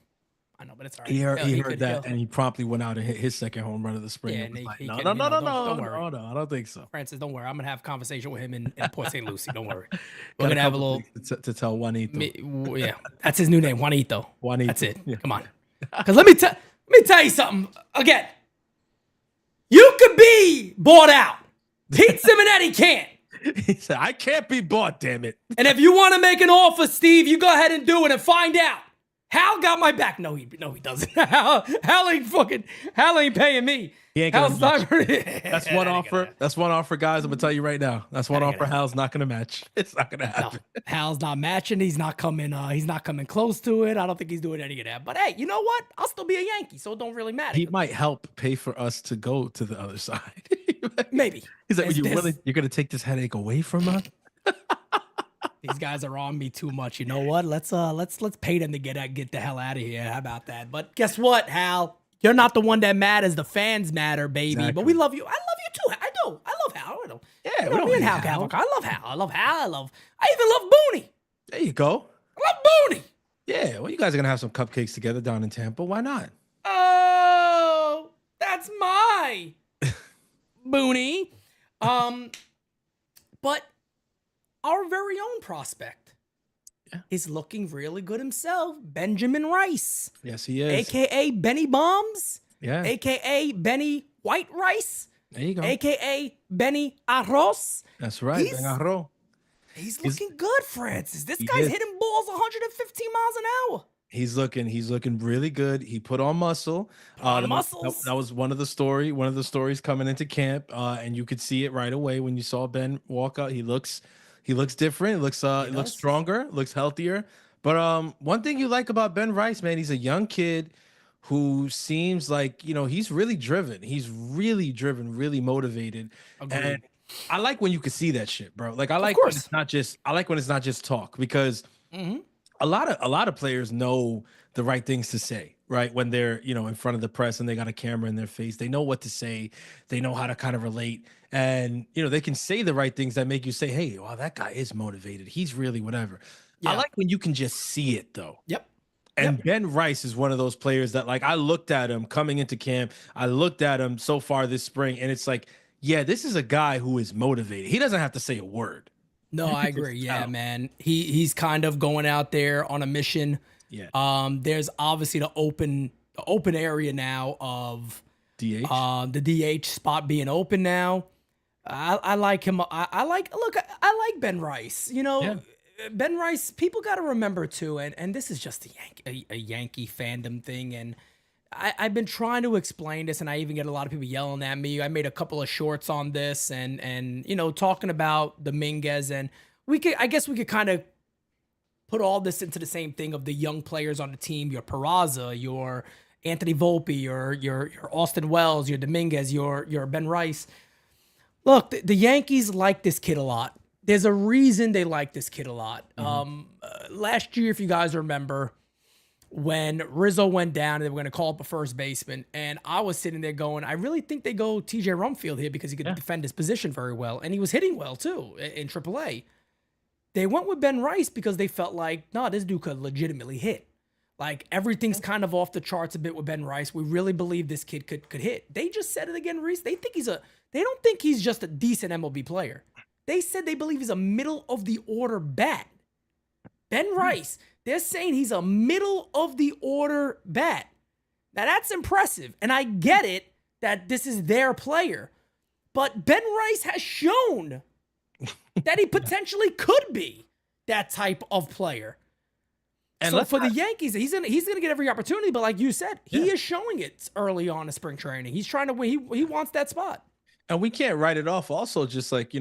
but it's all right. He heard that, and he promptly went out and hit his second home run of the spring. Yeah, No, don't worry. I don't think so. Francis, don't worry. I'm gonna have a conversation with him in Port St. Lucie. Don't worry. We're gonna have a little to tell Juanito. Yeah, that's his new name, Juanito. Juanito. That's it. Yeah. Come on. Because let me tell you something again. You could be bought out. Pete Simonetti can't. He said, "I can't be bought, damn it." And if you want to make an offer, Steve, you go ahead and do it and find out. Hal got my back. No, he doesn't. Hal ain't paying me. He ain't gonna match. That's one offer. That's one offer, guys. I'm gonna tell you right now. That's one offer. Hal's not gonna match. It's not gonna happen. No, Hal's not matching. He's not coming. He's not coming close to it. I don't think he's doing any of that. But hey, you know what? I'll still be a Yankee, so it don't really matter. He might help pay for us to go to the other side. Maybe. He's like, you're gonna take this headache away from us? These guys are on me too much. You know what? Let's pay them to get the hell out of here. How about that? But guess what, Hal? You're not the one that matters. The fans matter, baby. Exactly. But we love you. I love you too. I do. I love Hal. Yeah, we don't me and Hal. I love Hal. I love Hal. I even love Booney. There you go. I love Booney. Yeah. Well, you guys are gonna have some cupcakes together down in Tampa. Why not? Oh, that's my Booney. But our very own prospect is looking really good himself. Benjamin Rice. Yes, he is. AKA Benny Bombs. Yeah. AKA Benny White Rice. There you go. AKA Benny Arroz. That's right. He's looking good, Francis. This guy's hitting balls 115 miles an hour. He's looking really good. He put on muscle. Muscles. That was one of the stories coming into camp. And you could see it right away when you saw Ben walk out. He looks different. He looks stronger, looks healthier. But one thing you like about Ben Rice, man, he's a young kid who seems like, he's really driven. He's really driven, really motivated. Agreed. And I like when you can see that shit, bro. Like I like when it's not just talk, because a lot of players know the right things to say, right? When they're, in front of the press and they got a camera in their face, they know what to say. They know how to kind of relate. And, they can say the right things that make you say, hey, wow, that guy is motivated. He's really whatever. Yeah. I like when you can just see it, though. Yep. And Ben Rice is one of those players that, like, I looked at him coming into camp. I looked at him so far this spring, and it's like, yeah, this is a guy who is motivated. He doesn't have to say a word. No, I agree. Yeah, man. He's kind of going out there on a mission. Yeah. There's obviously the open area now of DH. The DH spot being open now. I like him. I like Ben Rice. Ben Rice, people got to remember too, and this is just a Yankee fandom thing, and I've been trying to explain this, and I even get a lot of people yelling at me. I made a couple of shorts on this, and talking about Dominguez, and I guess we could kind of put all this into the same thing of the young players on the team. Your Peraza, your Anthony Volpe, your Austin Wells, your Dominguez, your Ben Rice. Look, the Yankees like this kid a lot. There's a reason they like this kid a lot. Last year, if you guys remember, when Rizzo went down and they were going to call up a first baseman, and I was sitting there going, I really think they go TJ Rumfield here because he could defend his position very well, and he was hitting well too in AAA. They went with Ben Rice because they felt like, no, this dude could legitimately hit. Like, everything's kind of off the charts a bit with Ben Rice. We really believe this kid could hit. They just said it again, Reese. They don't think he's just a decent MLB player. They said they believe he's a middle of the order bat. Ben Rice, they're saying he's a middle of the order bat. Now that's impressive. And I get it that this is their player. But Ben Rice has shown that he potentially could be. that type of player. And so for the Yankees, he's gonna get every opportunity. But like you said, he is showing it early on in spring training. He's trying to win. He wants that spot. And we can't write it off also just like,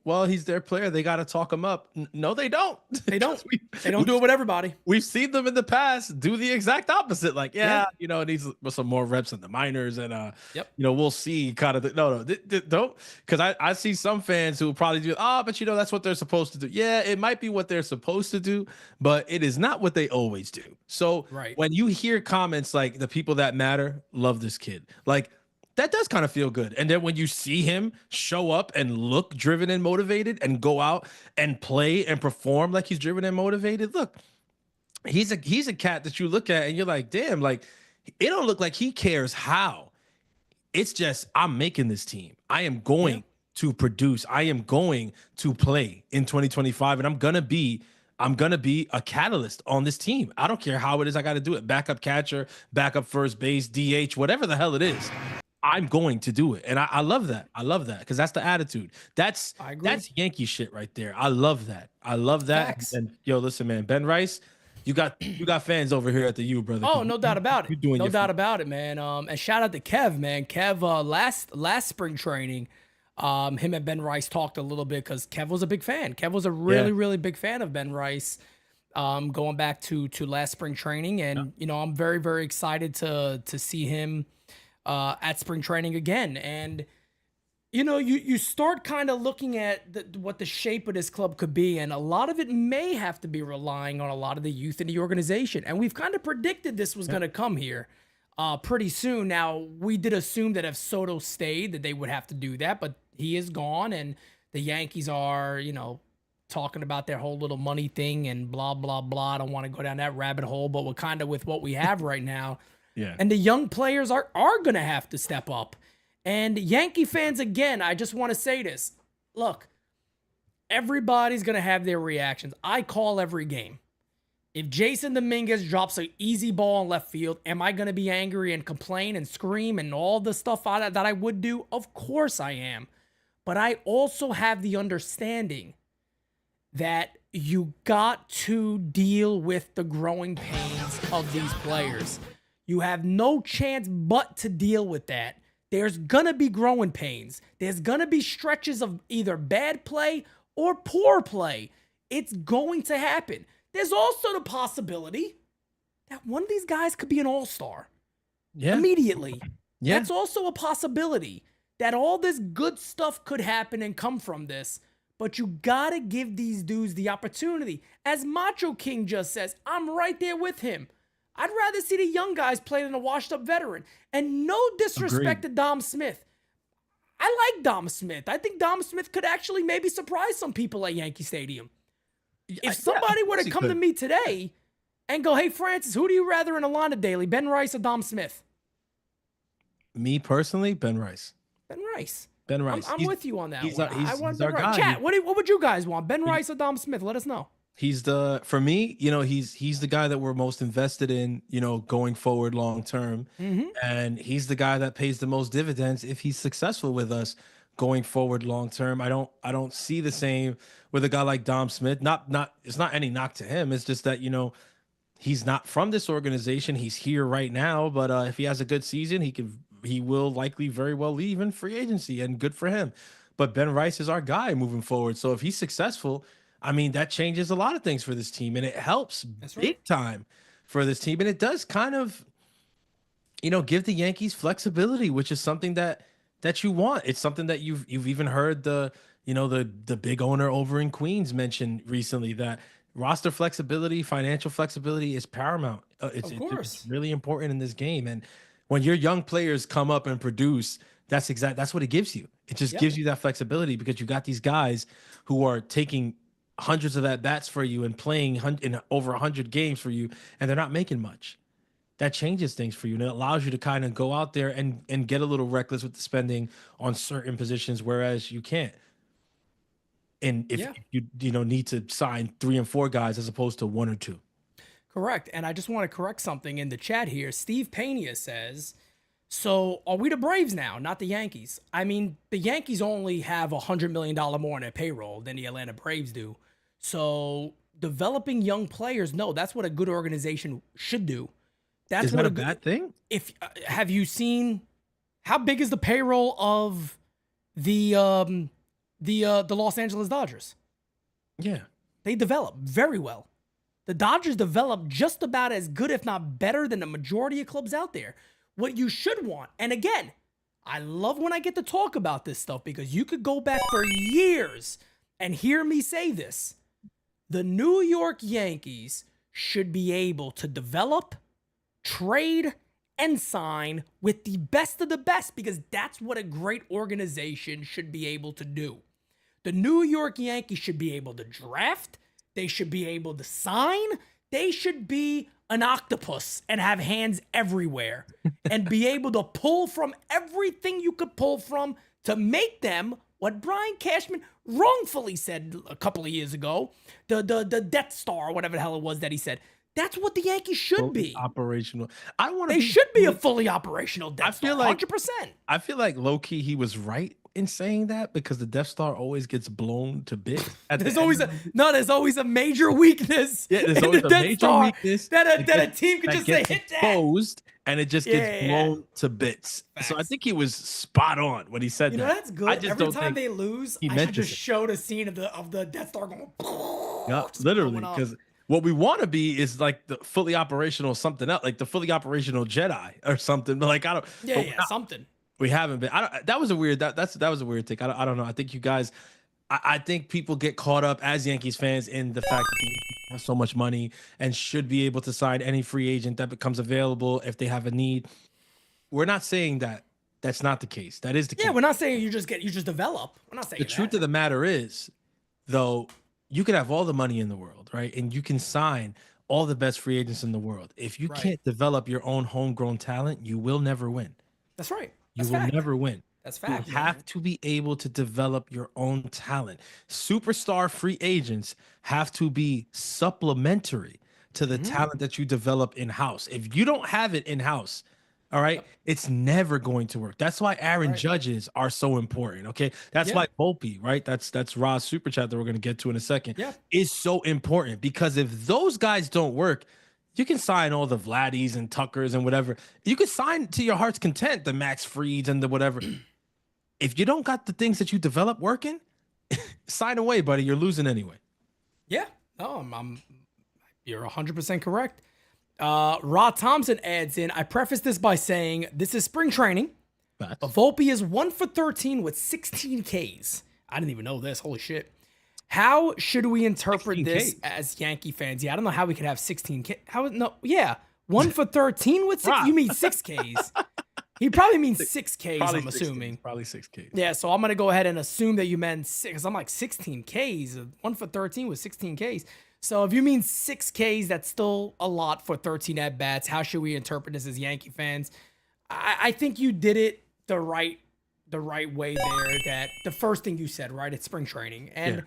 well, he's their player. They got to talk him up. No, they don't. They don't. They don't do it with everybody. We've seen them in the past do the exact opposite. Like, it needs some more reps in the minors. And, we'll see kind of. Don't. Because I see some fans who will probably do, but that's what they're supposed to do. Yeah, it might be what they're supposed to do, but it is not what they always do. So when you hear comments like the people that matter, love this kid. Like, that does kind of feel good. And then when you see him show up and look driven and motivated and go out and play and perform like he's driven and motivated, look, he's a cat that you look at and you're like, damn, like it don't look like he cares how. It's just, I'm making this team. I am going to produce. I am going to play in 2025 and I'm going to be a catalyst on this team. I don't care how it is. I got to do it. Backup catcher, backup first base, DH, whatever the hell it is. I'm going to do it. And I love that. I love that because that's the attitude. That's Yankee shit right there. I love that. I love that. Facts. And yo, listen, man, Ben Rice, you got fans over here at the U, brother. Oh, no doubt about it. No doubt about it, man. And shout out to Kev, man. Kev, last spring training, him and Ben Rice talked a little bit because Kev was a big fan. Kev was a really big fan of Ben Rice. Going back to last spring training. And, I'm very, very excited to see him at spring training again. And you start kind of looking at what the shape of this club could be, and a lot of it may have to be relying on a lot of the youth in the organization, and we've kind of predicted this was going to come here pretty soon. Now, we did assume that if Soto stayed that they would have to do that, but he is gone, and the Yankees are talking about their whole little money thing and blah blah blah. I don't want to go down that rabbit hole, but we're kind of with what we have right now. Yeah. And the young players are going to have to step up. And Yankee fans, again, I just want to say this. Look, everybody's going to have their reactions. I call every game. If Jason Dominguez drops an easy ball in left field, am I going to be angry and complain and scream and all the stuff that I would do? Of course I am. But I also have the understanding that you got to deal with the growing pains of these players. You have no chance but to deal with that. There's going to be growing pains. There's going to be stretches of either bad play or poor play. It's going to happen. There's also the possibility that one of these guys could be an all-star immediately. Yeah. That's also a possibility that all this good stuff could happen and come from this. But you got to give these dudes the opportunity. As Macho King just says, I'm right there with him. I'd rather see the young guys play than a washed-up veteran. And no disrespect to Dom Smith. I like Dom Smith. I think Dom Smith could actually maybe surprise some people at Yankee Stadium. If somebody were to come to me today and go, hey, Francis, who do you rather in a lineup daily, Ben Rice or Dom Smith? Me personally, Ben Rice. Ben Rice. Ben Rice. I'm with you on that one. I want Ben Rice. Chat, what would you guys want? Ben Rice or Dom Smith? Let us know. For me, he's the guy that we're most invested in, going forward long term. Mm-hmm. And he's the guy that pays the most dividends if he's successful with us going forward long term. I don't see the same with a guy like Dom Smith. It's not any knock to him. It's just that, he's not from this organization. He's here right now, but if he has a good season, he will likely very well leave in free agency, and good for him. But Ben Rice is our guy moving forward. So if he's successful, I mean, that changes a lot of things for this team, and it helps big time for this team. And it does kind of, give the Yankees flexibility, which is something that you want. It's something that you've even heard the big owner over in Queens mention recently, that roster flexibility, financial flexibility is paramount. It's really important in this game. And when your young players come up and produce, that's what it gives you. It just gives you that flexibility because you got these guys who are taking hundreds of at-bats for you and playing in over 100 games for you, and they're not making much. That changes things for you, and it allows you to kind of go out there and get a little reckless with the spending on certain positions, whereas you can't. And if you need to sign 3 and 4 guys as opposed to 1 or 2. Correct. And I just want to correct something in the chat here. Steve Pena says, so are we the Braves now, not the Yankees? I mean, the Yankees only have $100 million more in their payroll than the Atlanta Braves do. So developing young players, no, that's what a good organization should do. That's Is what that a bad thing? If have you seen how big is the payroll of the Los Angeles Dodgers? Yeah. They develop very well. The Dodgers develop just about as good, if not better, than the majority of clubs out there. What you should want, and again, I love when I get to talk about this stuff because you could go back for years and hear me say this. The New York Yankees should be able to develop, trade, and sign with the best of the best because that's what a great organization should be able to do. The New York Yankees should be able to draft. They should be able to sign. They should be an octopus and have hands everywhere and be able to pull from everything you could pull from to make them what Brian Cashman wrongfully said a couple of years ago, the Death Star, or whatever the hell it was that he said. That's what the Yankees should be. Operational. I want to. They should be a fully operational Death Star. 100%. I feel like low key he was right in saying that because the Death Star always gets blown to bits. There's always a major weakness. Yeah, there's always a major weakness that a team could just say hit that. Exposed and it just gets blown to bits. Facts. So I think he was spot on when he said that. You know that's good. Every time they lose, I should just show the scene of the Death Star going. Yeah, literally because. What we want to be is like the fully operational something else, like the fully operational Jedi or something. But like I don't, something. We haven't been. That was a weird. That was a weird take. I don't know. I think you guys. I think people get caught up as Yankees fans in the fact that they have so much money and should be able to sign any free agent that becomes available if they have a need. We're not saying that. That's not the case. That is the case. Yeah, we're not saying you just develop. We're not saying the truth of the matter is, though. You can have all the money in the world, right? And you can sign all the best free agents in the world. If you can't develop your own homegrown talent, you will never win. That's right. You will never win. That's fact. You have to be able to develop your own talent. Superstar free agents have to be supplementary to the talent that you develop in-house. If you don't have it in-house, all right, it's never going to work. That's why Aaron Judges are so important. Okay, that's why Volpe, right? That's Ra's super chat that we're going to get to in a second. Is so important because if those guys don't work, you can sign all the Vladdies and Tuckers and whatever. You can sign to your heart's content the Max Frieds and the whatever. If you don't got the things that you develop working, sign away, buddy. You're losing anyway. Yeah, no, you're 100% correct. Rod Thompson adds in, I preface this by saying this is spring training. But Volpe is 1 for 13 with 16 Ks. I didn't even know this. Holy shit. How should we interpret this as Yankee fans? Yeah, I don't know how we could have 16 Ks. How? No, yeah. 1 for 13 with 6? You mean 6 Ks. He probably means 6 Ks, I'm assuming. Probably 6 Ks. Yeah, so I'm going to go ahead and assume that you meant 6. Because I'm like 16 Ks. 1 for 13 with 16 Ks. So if you mean 6 Ks, that's still a lot for 13 at-bats. How should we interpret this as Yankee fans? I think you did it the right way there. That the first thing you said, right? It's spring training. And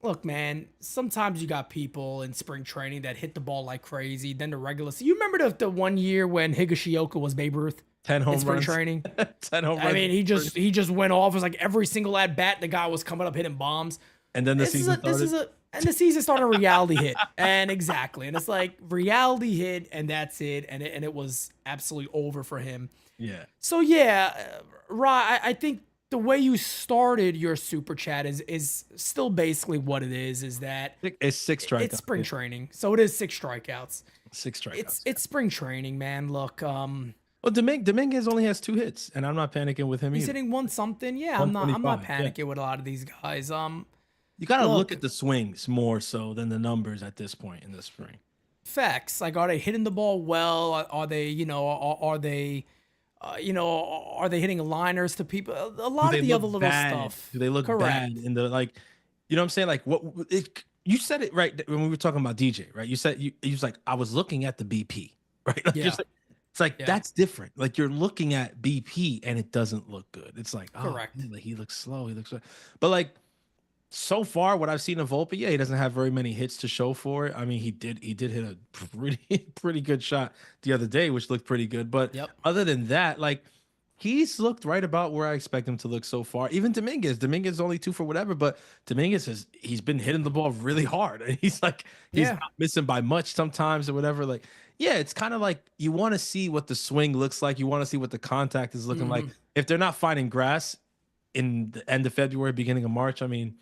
look, man, sometimes you got people in spring training that hit the ball like crazy. Then the regular season. You remember the 1 year when Higashioka was Babe Ruth? 10 home in spring runs. training. 10 home runs. I mean, he just went off. It was like every single at-bat, the guy was coming up hitting bombs. And then the season started. And the season started a reality hit. And exactly. And it's like reality hit and that's it. And it was absolutely over for him. Yeah. So yeah, Ra, I think the way you started your super chat is still basically what it is that it's 6 strikeouts. It's spring training. So it is 6 strikeouts. 6 strikeouts. It's spring training, man. Look, well, Dominguez only has 2 hits, and I'm not panicking with him he's either. Hitting 1 something. Yeah, I'm not panicking with a lot of these guys. You got to look at the swings more so than the numbers at this point in the spring. Facts. Like, are they hitting the ball well? Are they, are they hitting liners to people? A lot of the other little stuff. Do they look bad in the, like, you know what I'm saying? Like, you said it right when we were talking about DJ, right? You said, you was like, I was looking at the BP, right? Like, it's like, that's different. Like, you're looking at BP and it doesn't look good. It's like, correct. Man, like, he looks slow. But like, so far, what I've seen of Volpe, he doesn't have very many hits to show for it. I mean, he did hit a pretty good shot the other day, which looked pretty good. But other than that, like, He's looked right about where I expect him to look so far. Even Dominguez is only 2 for whatever, but he's been hitting the ball really hard. And he's not missing by much sometimes or whatever. Like, yeah, it's kind of like you want to see what the swing looks like. You want to see what the contact is looking like. If they're not finding grass in the end of February, beginning of March, I mean,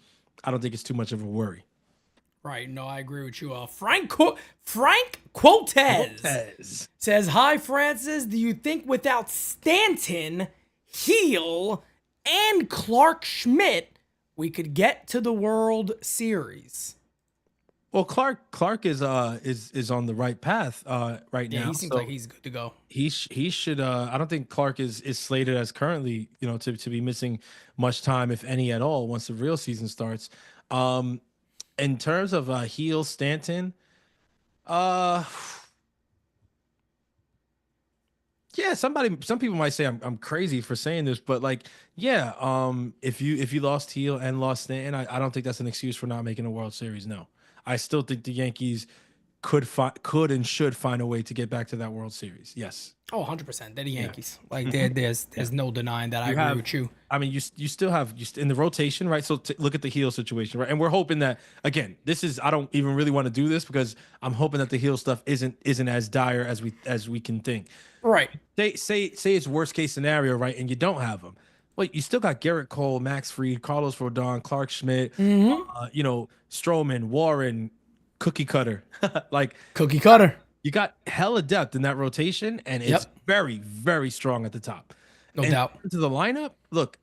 I don't think it's too much of a worry. Right. No, I agree with you. Frank Quotez says, "Hi, Francis. Do you think without Stanton, Heel, and Clark Schmidt, we could get to the World Series?" Well, Clark is on the right path right now. Yeah, he seems like he's good to go. He should. I don't think Clark is slated as currently, to be missing much time, if any at all, once the real season starts. In terms of Heel, Stanton, yeah, some people might say I'm crazy for saying this, but like, yeah, if you lost Heel and lost Stanton, I don't think that's an excuse for not making a World Series. No, I still think the Yankees could and should find a way to get back to that World Series. Yes. Oh, 100%. They're the Yankees. Like there's no denying that. I agree with you. I mean, you still have in the rotation, right? So look at the Heel situation, right? And we're hoping that, again, I don't even really want to do this because I'm hoping that the Heel stuff isn't as dire as we can think. Right. Say it's worst case scenario, right? And you don't have them. Well, you still got Garrett Cole, Max Fried, Carlos Rodon, Clark Schmidt, Stroman, Warren, Cookie Cutter. Like Cookie Cutter. You got hella depth in that rotation, and it's very, very strong at the top. No doubt. To the lineup, look,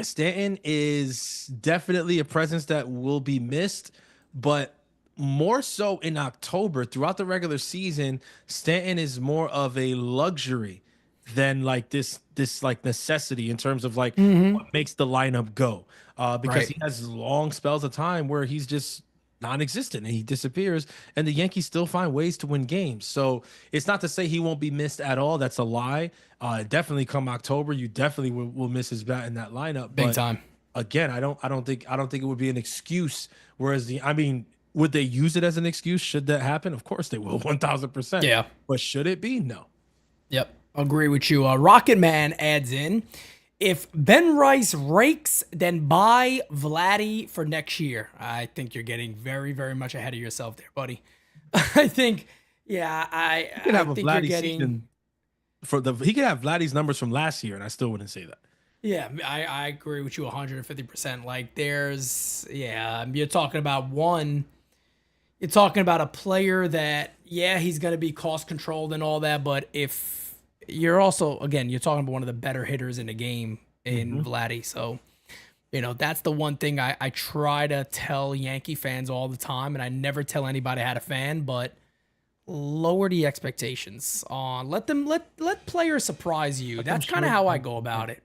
Stanton is definitely a presence that will be missed, but more so in October. Throughout the regular season, Stanton is more of a luxury than like this like necessity in terms of like what makes the lineup go. Because he has long spells of time where he's just non-existent and he disappears, and the Yankees still find ways to win games. So it's not to say he won't be missed at all. That's a lie. Definitely come October, you definitely will miss his bat in that lineup. Big time. Again, I don't think it would be an excuse. Whereas would they use it as an excuse? Should that happen? Of course they will, 1000%. Yeah. But should it be? No. Yep. Agree with you. Rocket Man adds in, if Ben Rice rakes, then buy Vladdy for next year. I think you're getting very, very much ahead of yourself there, buddy. I think, yeah, I he could have think a you're Vladdy getting he could have Vladdy's numbers from last year, and I still wouldn't say that. Yeah, I agree with you 150%. Like you're talking about a player that, yeah, he's going to be cost controlled and all that, but if you're also, again, you're talking about one of the better hitters in the game in Vladdy. So, that's the one thing I try to tell Yankee fans all the time, and I never tell anybody how to fan, but lower the expectations. Let players surprise you. That's kind of how I go about it.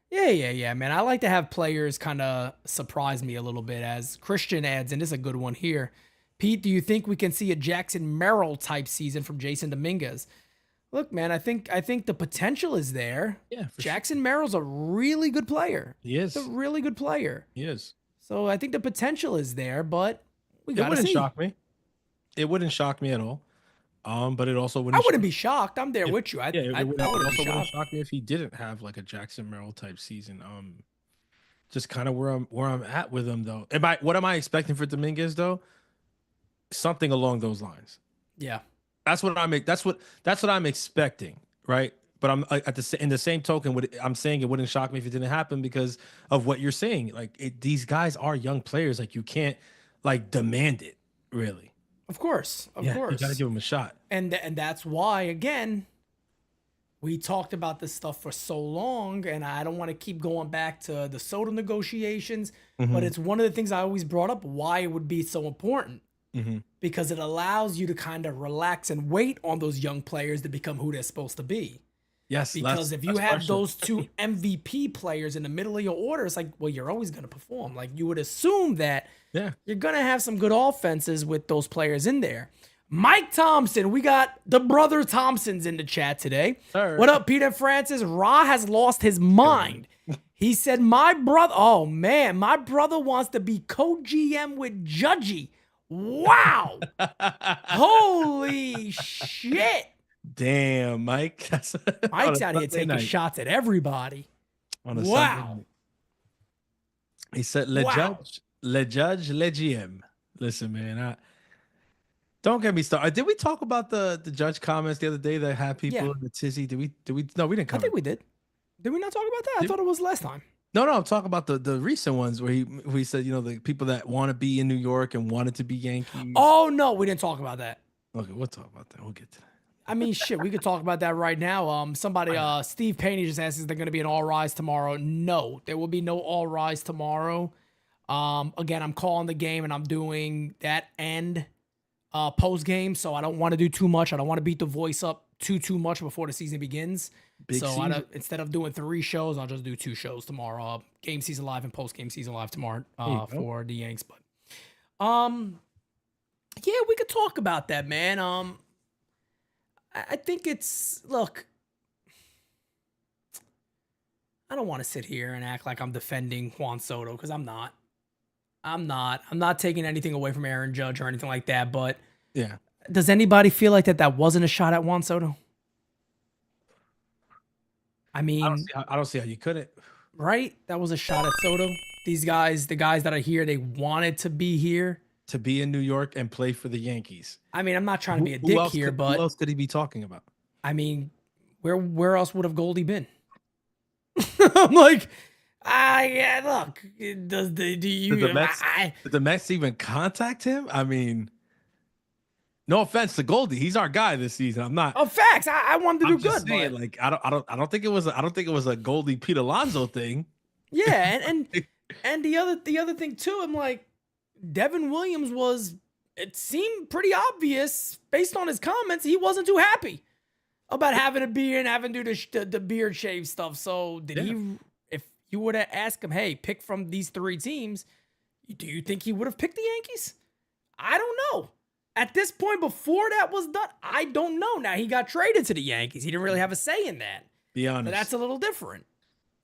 Yeah, man. I like to have players kind of surprise me a little bit, as Christian adds, and this is a good one here. Pete, do you think we can see a Jackson Merrill type season from Jason Dominguez? Look, man, I think the potential is there. Yeah, Jackson Merrill's a really good player. He is. He's a really good player. He is. So I think the potential is there, but we got to see. It wouldn't shock me. It wouldn't shock me at all. But it also wouldn't. I wouldn't be shocked. I'm there with you. It wouldn't shock me if he didn't have like a Jackson Merrill type season. Just kind of where I'm at with him though. What am I expecting for Dominguez though? Something along those lines. Yeah. That's what I'm expecting, right? But I'm in the same token, I'm saying it wouldn't shock me if it didn't happen because of what you're saying. Like these guys are young players. Like you can't like demand it, really. Of course. You gotta give them a shot. And that's why, again, we talked about this stuff for so long, and I don't want to keep going back to the Soto negotiations, but it's one of the things I always brought up why it would be so important. Because it allows you to kind of relax and wait on those young players to become who they're supposed to be. Yes. Because if you have those two MVP players in the middle of your order, it's like, well, you're always going to perform. Like you would assume that you're going to have some good offenses with those players in there. Mike Thompson, we got the brother Thompsons in the chat today. Sir. What up, Peter Francis? Ra has lost his mind. He said, my brother wants to be co-GM with Judgy. Wow. Holy shit. Damn, Mike. That's Mike's out here taking shots at everybody. On a wow. Sunday night. He said, Wow. le GM. Listen, man, don't get me started. Did we talk about the judge comments the other day that had people in the tizzy? Did we? No, we didn't cover I think we did. Did we not talk about that? I thought it was last time. No, I'm talking about the recent ones where he said, the people that want to be in New York and wanted to be Yankees. Oh, no, we didn't talk about that. Okay, we'll talk about that. We'll get to that. I mean, shit, we could talk about that right now. Somebody, Steve Payne just asked, is there going to be an all rise tomorrow? No, there will be no all rise tomorrow. Again, I'm calling the game and I'm doing that end post game, so I don't want to do too much. I don't want to beat the voice up too much before the season begins. Instead of doing 3 shows, I'll just do 2 shows tomorrow. Game season live and post game season live tomorrow for the Yanks. But yeah, we could talk about that, man. I think look, I don't want to sit here and act like I'm defending Juan Soto because I'm not. I'm not taking anything away from Aaron Judge or anything like that. But yeah, does anybody feel like that wasn't a shot at Juan Soto? I mean, I don't see how you couldn't. Right? That was a shot at Soto. These guys, the guys that are here, they wanted to be here. To be in New York and play for the Yankees. I mean, I'm not trying to be a dick here, but who else could he be talking about? I mean, where else would have Goldie been? I'm like, yeah, look, did the Mets even contact him? I mean, no offense to Goldie, he's our guy this season. I'm not. Oh, facts. I wanted to do good, saying, but like I don't think it was a Goldie Pete Alonso thing. Yeah, and the other thing too, I'm like, Devin Williams it seemed pretty obvious based on his comments, he wasn't too happy about having a beard and having to do the beard shave stuff. So if you would have asked him, hey, pick from these 3 teams, do you think he would have picked the Yankees? I don't know. At this point, before that was done, I don't know. Now, he got traded to the Yankees. He didn't really have a say in that. Be honest. But that's a little different.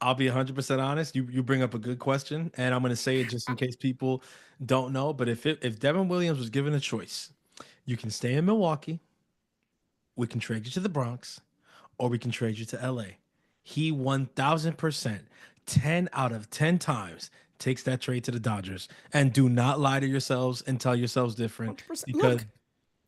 I'll be 100% honest. You bring up a good question, and I'm going to say it just in case people don't know. But if Devin Williams was given a choice, you can stay in Milwaukee, we can trade you to the Bronx, or we can trade you to LA. He 1,000%, 10 out of 10 times takes that trade to the Dodgers. And do not lie to yourselves and tell yourselves different. 100%. Because Look,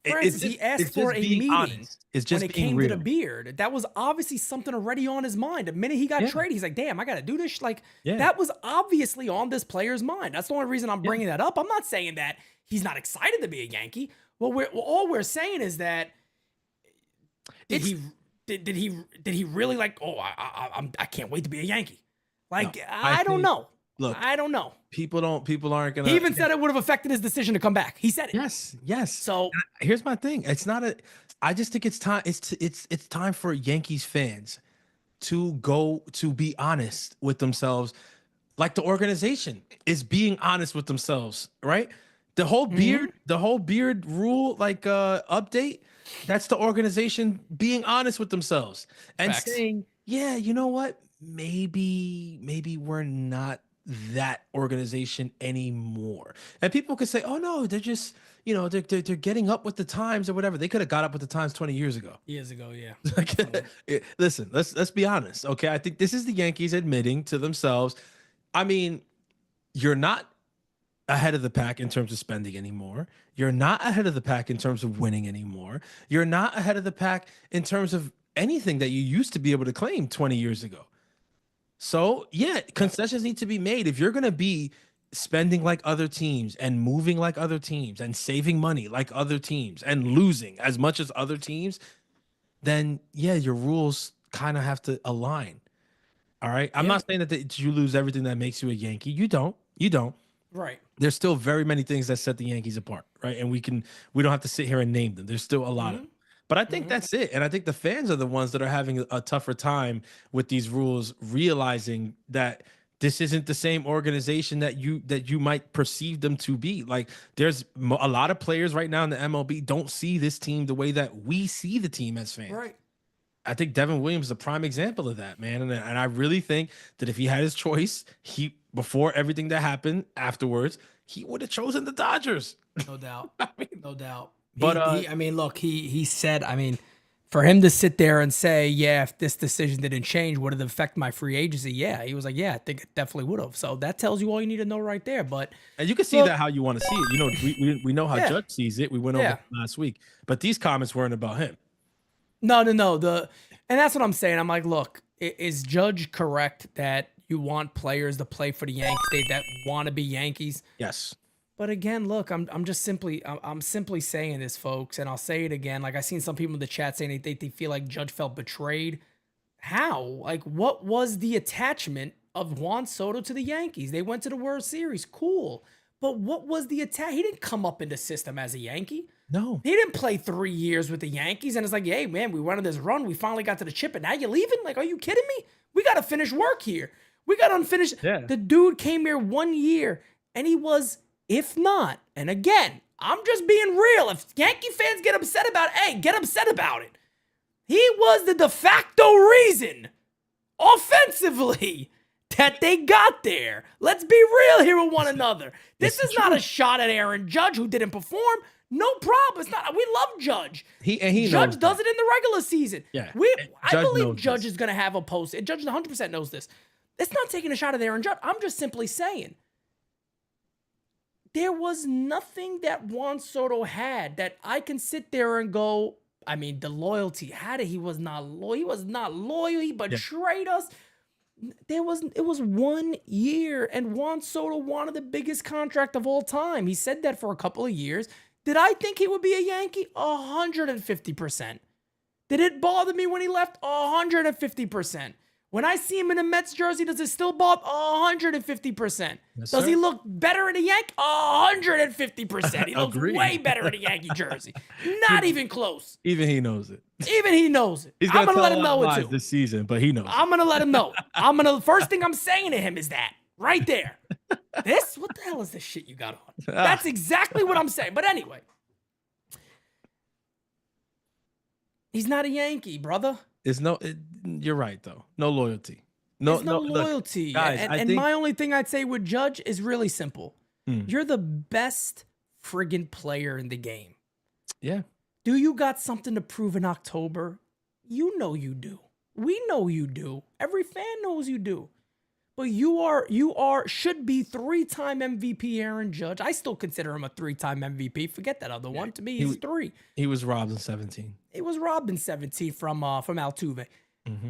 friends, he asked for a meeting when it came to the beard. That was obviously something already on his mind. The minute he got traded, he's like, damn, I got to do this. Like, that was obviously on this player's mind. That's the only reason I'm bringing that up. I'm not saying that he's not excited to be a Yankee. All we're saying is that did he really like, oh, I can't wait to be a Yankee. Like, no, I don't know. Look, I don't know. People aren't gonna. He even said it would have affected his decision to come back. He said it. Yes. So here's my thing. I just think it's time. It's time for Yankees fans to be honest with themselves, like the organization is being honest with themselves, right? The whole beard rule, like update. That's the organization being honest with themselves and saying, yeah, you know what? Maybe we're not that organization anymore. And people could say, oh no, they're just, they're getting up with the times or whatever. They could have got up with the times 20 years ago. Yeah. Listen, let's be honest. Okay. I think this is the Yankees admitting to themselves. I mean, you're not ahead of the pack in terms of spending anymore. You're not ahead of the pack in terms of winning anymore. You're not ahead of the pack in terms of anything that you used to be able to claim 20 years ago. So, yeah, concessions need to be made. If you're going to be spending like other teams and moving like other teams and saving money like other teams and losing as much as other teams, then, yeah, your rules kind of have to align. All right? I'm not saying that you lose everything that makes you a Yankee. You don't. Right. There's still very many things that set the Yankees apart, right? And we don't have to sit here and name them. There's still a lot of them. But I think that's it. And I think the fans are the ones that are having a tougher time with these rules, realizing that this isn't the same organization that you might perceive them to be. Like, there's a lot of players right now in the MLB don't see this team the way that we see the team as fans. Right. I think Devin Williams is a prime example of that, man. And I really think that if he had his choice, before everything that happened afterwards, he would have chosen the Dodgers. No doubt. No doubt. But look, he said, For him to sit there and say, yeah, if this decision didn't change, would it affect my free agency? Yeah. He was like, yeah, I think it definitely would have. So that tells you all you need to know right there. But And you can see that how you want to see it. You know, we know how Yeah. Judge sees it. We went over it last week. But these comments weren't about him. No. And that's what I'm saying. I'm like, look, is Judge correct that you want players to play for the Yankees that want to be Yankees? Yes. But again, look, I'm simply saying this, folks, and I'll say it again. Like I seen some people in the chat saying they feel like Judge felt betrayed. How? Like, what was the attachment of Juan Soto to the Yankees? They went to the World Series, cool. But what was the attack? He didn't come up in the system as a Yankee. No. He didn't play 3 years with the Yankees, and it's like, hey man, we went on this run, we finally got to the chip, and now you're leaving? Like, are you kidding me? We got to finish work here. We got unfinished. Yeah. The dude came here 1 year, and he was. If not, and again, I'm just being real. If Yankee fans get upset about it, hey, get upset about it. He was the de facto reason, offensively, that they got there. Let's be real here with one another. This is not a shot at Aaron Judge, who didn't perform. No problem. It's not. We love Judge. Judge does it in the regular season. Yeah. I believe Judge is going to have a post. And Judge 100% knows this. It's not taking a shot at Aaron Judge. I'm just simply saying. There was nothing that Juan Soto had that I can sit there and go, I mean, the loyalty. He was not loyal. He was not loyal. He betrayed us. It was 1 year, and Juan Soto wanted the biggest contract of all time. He said that for a couple of years. Did I think he would be a Yankee? 150%. Did it bother me when he left? 150%. When I see him in a Mets jersey, does it still bother? 150%. Does he look better in a Yankee? 150%. He looks way better in a Yankee jersey. Not even close. Even he knows it. Even he knows it. He's I'm gonna gonna let him know it too. this season, but he knows. I'm gonna let him know. First thing I'm saying to him is that right there. What the hell is this shit you got on? That's exactly what I'm saying. But anyway, he's not a Yankee, brother. You're right though. No loyalty. No loyalty. Look, guys, and my only thing I'd say with Judge is really simple. You're the best friggin' player in the game. Yeah. Do you got something to prove in October? You know you do. We know you do. Every fan knows you do. But you should be 3-time MVP Aaron Judge. I still consider him a 3-time MVP. Forget that other one. To me, he's 3. He was robbed in 17. He was robbed in 17 from Altuve.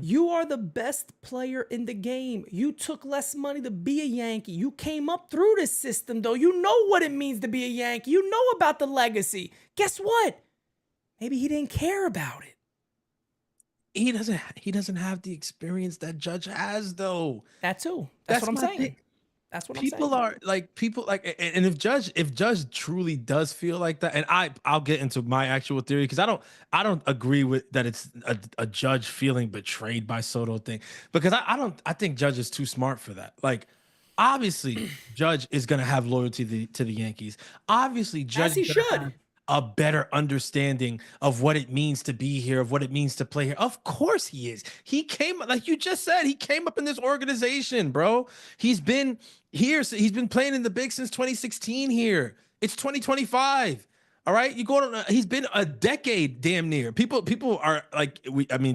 You are the best player in the game. You took less money to be a Yankee. You came up through this system, though. You know what it means to be a Yankee. You know about the legacy. Guess what? Maybe he didn't care about it. He doesn't have the experience that Judge has, though. That too. That's what I'm saying. Thing. That's what people I'm saying. People and if Judge truly does feel like that, and I'll get into my actual theory, because I don't agree with that. It's a Judge feeling betrayed by Soto thing, because I think Judge is too smart for that. Like, obviously Judge is gonna have loyalty to the Yankees. Obviously Judge, as he should, a better understanding of what it means to be here, of what it means to play here. Of course he is. He came, like you just said, he came up in this organization, bro. He's been here. So he's been playing in the big since 2016 here. It's 2025. All right. You go to, he's been a decade damn near. People are like,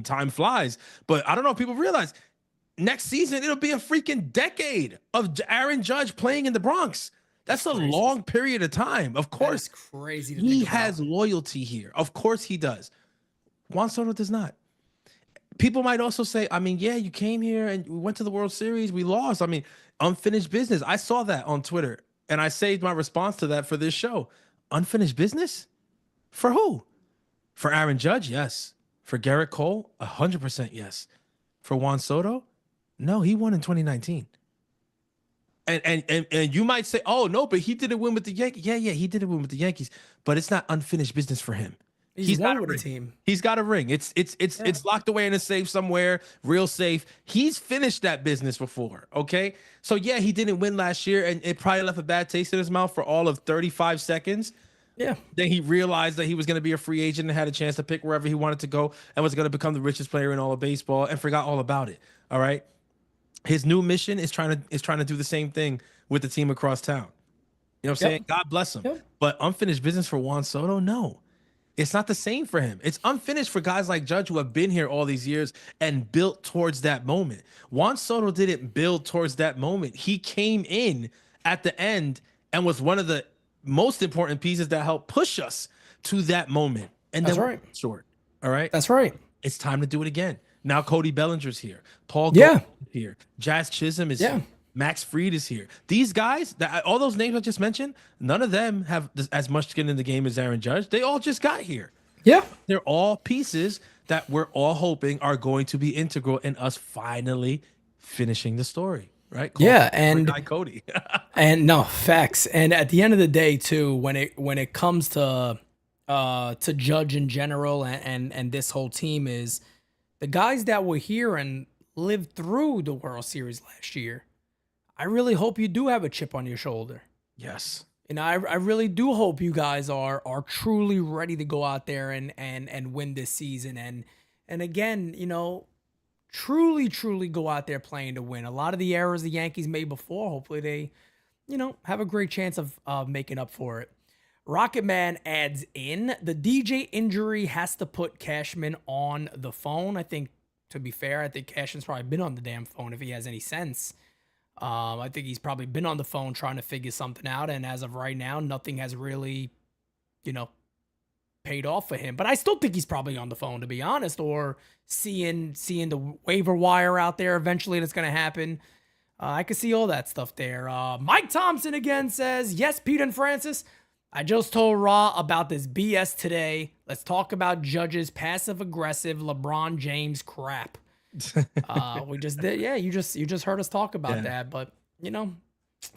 time flies, but I don't know if people realize next season, it'll be a freaking decade of Aaron Judge playing in the Bronx. That's a long period of time. Of course, crazy. He has loyalty here. Of course he does. Juan Soto does not. People might also say, yeah, you came here and we went to the World Series. We lost. Unfinished business. I saw that on Twitter and I saved my response to that for this show. Unfinished business? For who? For Aaron Judge? Yes. For Garrett Cole? 100% yes. For Juan Soto? No, he won in 2019. And you might say, oh no, but he didn't win with the Yankees. Yeah, he didn't win with the Yankees, but it's not unfinished business for him. He's won with a team. He's got a ring. It's locked away in a safe somewhere, real safe. He's finished that business before. Okay, so yeah, he didn't win last year, and it probably left a bad taste in his mouth for all of 35 seconds. Yeah. Then he realized that he was going to be a free agent and had a chance to pick wherever he wanted to go, and was going to become the richest player in all of baseball, and forgot all about it. All right. His new mission is trying to do the same thing with the team across town. You know what I'm saying? God bless him. Yep. But unfinished business for Juan Soto? No. It's not the same for him. It's unfinished for guys like Judge who have been here all these years and built towards that moment. Juan Soto didn't build towards that moment. He came in at the end and was one of the most important pieces that helped push us to that moment. And That's then right. Short. All right. That's right. It's time to do it again. Now Cody Bellinger's here. Paul Yeah. Gold is here. Jazz Chisholm is Yeah. here. Max Fried is here. These guys, all those names I just mentioned, none of them have as much skin in the game as Aaron Judge. They all just got here. Yeah. They're all pieces that we're all hoping are going to be integral in us finally finishing the story, right? Yeah, and Cody. and no facts. And at the end of the day, too, when it comes to Judge in general and this whole team, is the guys that were here and lived through the World Series last year. I really hope you do have a chip on your shoulder. Yes. And I really do hope you guys are truly ready to go out there and win this season. And again, you know, truly go out there playing to win. A lot of the errors the Yankees made before, hopefully they, you know, have a great chance of making up for it. Rocket Man adds in, the DJ injury has to put Cashman on the phone. I think, to be fair, I think Cashman's probably been on the damn phone if he has any sense. I think he's probably been on the phone trying to figure something out, and as of right now, nothing has really, you know, paid off for him. But I still think he's probably on the phone, to be honest, or seeing the waiver wire out there eventually that's going to happen. I could see all that stuff there. Mike Thompson again says, yes, Pete and Francis, I just told Raw about this BS today. Let's talk about Judge's passive-aggressive LeBron James crap. We just did. Yeah, you just heard us talk about that. But, you know,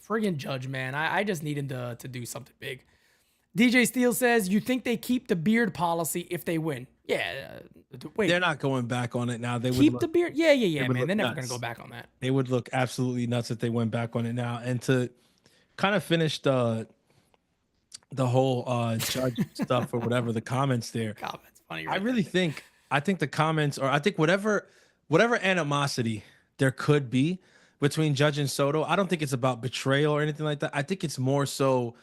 friggin' Judge, man. I just need him to do something big. DJ Steele says, you think they keep the beard policy if they win? Yeah. Wait. They're not going back on it now. They would Keep the beard? Yeah, man. They're never nuts. going to go back on that. They would look absolutely nuts if they went back on it now. And to kind of finish the whole Judge stuff or whatever, the comments there. Comments, funny. I think the comments, or I think whatever animosity there could be between Judge and Soto, I don't think it's about betrayal or anything like that. I think it's more so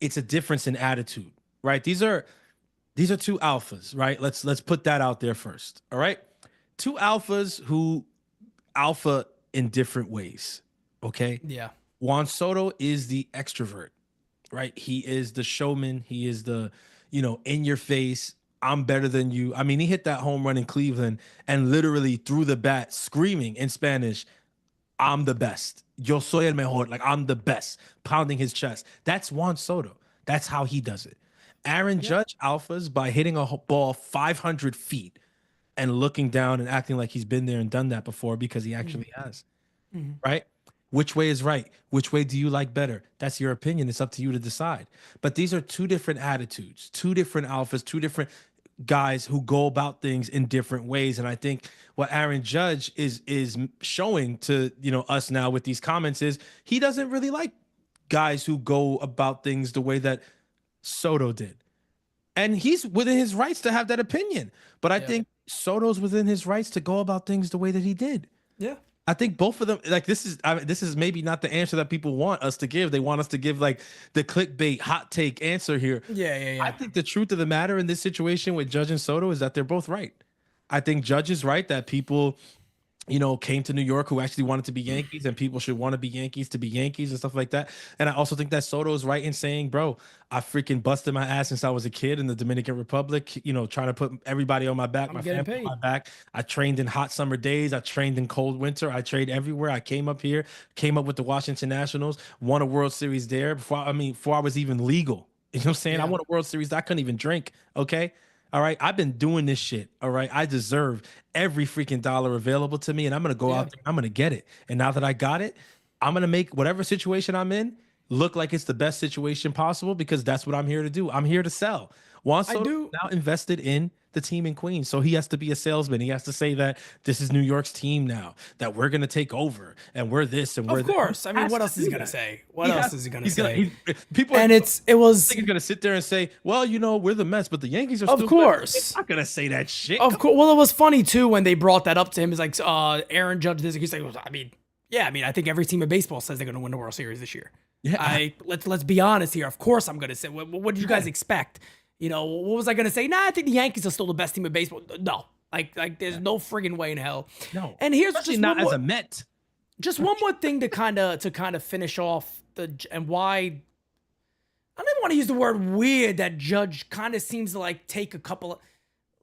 it's a difference in attitude, right? These are two alphas, right? Let's put that out there first. All right. Two alphas who alpha in different ways. Okay. Yeah. Juan Soto is the extrovert, right? He is the showman. He is the, in your face, I'm better than you. I mean, he hit that home run in Cleveland and literally threw the bat screaming in Spanish, I'm the best. Yo soy el mejor. Like, I'm the best. Pounding his chest. That's Juan Soto. That's how he does it. Aaron Judge alphas by hitting a ball 500 feet and looking down and acting like he's been there and done that before because he actually has. Right? Which way is right? Which way do you like better? That's your opinion. It's up to you to decide. But these are two different attitudes, two different alphas, two different guys who go about things in different ways. And I think what Aaron Judge is showing to us now with these comments is he doesn't really like guys who go about things the way that Soto did. And he's within his rights to have that opinion. But I think Soto's within his rights to go about things the way that he did. Yeah. I think both of them, like, this is maybe not the answer that people want us to give. They want us to give like the clickbait hot take answer here. Yeah. I think the truth of the matter in this situation with Judge and Soto is that they're both right. I think Judge is right that people, came to New York who actually wanted to be Yankees, and people should want to be Yankees and stuff like that. And I also think that Soto is right in saying, bro, I freaking busted my ass since I was a kid in the Dominican Republic, trying to put everybody on my back, my family on my back. I trained in hot summer days. I trained in cold winter. I trained everywhere. I came up here, came up with the Washington Nationals, won a World Series there before I was even legal. You know what I'm saying? I won a World Series that I couldn't even drink. Okay. All right. I've been doing this shit. All right. I deserve every freaking dollar available to me, and I'm going to go out there. I'm going to get it. And now that I got it, I'm going to make whatever situation I'm in look like it's the best situation possible, because that's what I'm here to do. I'm here to sell. Juan Soto now invested in the team in Queens, so he has to be a salesman. He has to say that this is New York's team now, that we're going to take over, and we're this, and we're that. Of course. I mean, what else is he going to say? What else is he going to say? People, and he's going to sit there and say, well, we're the Mets, but the Yankees are still of course. He's not going to say that shit. Of course. Well, it was funny, too, when they brought that up to him. It's like, Aaron Judge, this. He's like, I think every team in baseball says they're going to win the World Series this year. Yeah. Let's be honest here. Of course I'm going to say, what did you guys expect? You know, what was I gonna say? Nah, I think the Yankees are still the best team in baseball. No, like there's no friggin' way in hell. No, and here's especially just not as more, a Met. just one more thing to kind of finish off and why I don't even want to use the word weird that Judge kind of seems to like take a couple of.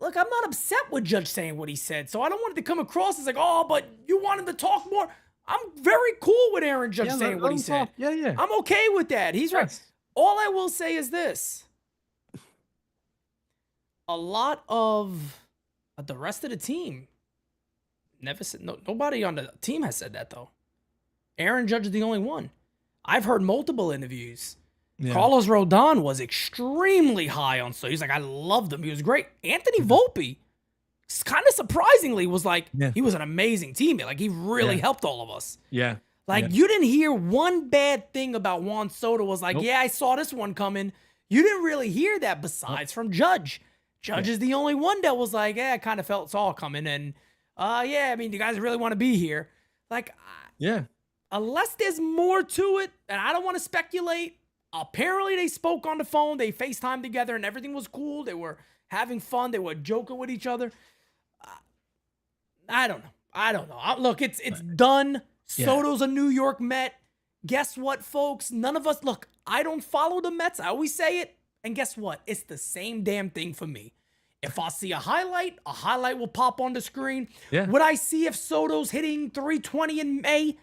Look, I'm not upset with Judge saying what he said, so I don't want it to come across as like, oh, but you want him to talk more. I'm very cool with Aaron Judge saying what he said. Yeah. I'm okay with that. He's right. All I will say is this. A lot of the rest of the team never said, nobody on the team has said that, though. Aaron Judge is the only one. I've heard multiple interviews. Yeah. Carlos Rodon was extremely high on Soto. He's like, I loved him. He was great. Anthony Volpe, kind of surprisingly, was like, he was an amazing teammate. Like, he really helped all of us. Yeah. Like, you didn't hear one bad thing about Juan Soto was like, I saw this one coming. You didn't really hear that besides from Judge. Judge is the only one that was like, I kind of felt it's all coming. And, I mean, you guys really want to be here. Like, unless there's more to it, and I don't want to speculate, apparently they spoke on the phone, they FaceTimed together, and everything was cool. They were having fun. They were joking with each other. I don't know. Look, it's done. Soto's a New York Met. Guess what, folks? None of us, look, I don't follow the Mets. I always say it. And guess what? It's the same damn thing for me. If I see a highlight will pop on the screen. Yeah. Would I see if Soto's hitting 320 in May?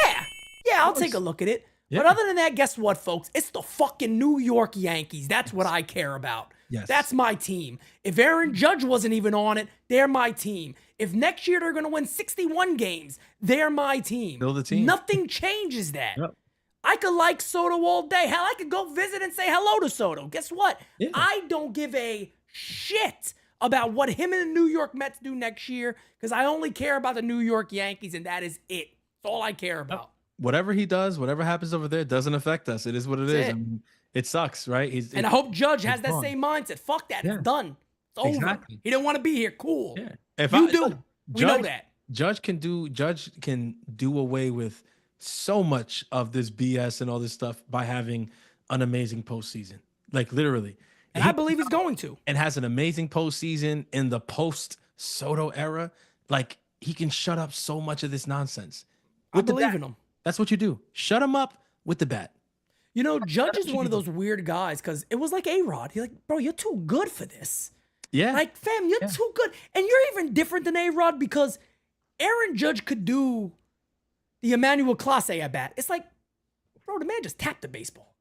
Yeah, I'll take a look at it. Yeah. But other than that, guess what, folks? It's the fucking New York Yankees. That's what I care about. Yes. That's my team. If Aaron Judge wasn't even on it, they're my team. If next year they're going to win 61 games, they're my team. Still the team. Nothing changes that. Yep. I could like Soto all day. Hell, I could go visit and say hello to Soto. Guess what? Yeah. I don't give a shit about what him and the New York Mets do next year because I only care about the New York Yankees, and that is it. That's all I care about. Whatever he does, whatever happens over there, doesn't affect us. It is what it is. I mean, it sucks, right? I hope Judge has that same mindset. Fuck that. It's done. It's over. Exactly. He didn't want to be here. Cool. Yeah. If you do. We know that. Judge can do away with so much of this BS and all this stuff by having an amazing postseason. Like literally. And I believe he's going to. And has an amazing postseason in the post-Soto era. Like, he can shut up so much of this nonsense. I believe in him. That's what you do. Shut him up with the bat. You know, Judge is one of those weird guys because it was like A-Rod. He's like, bro, you're too good for this. Yeah. Like, fam, you're too good. And you're even different than A-Rod because Aaron Judge could do the Emmanuel Clase at bat. It's like, bro, the man just tapped the baseball.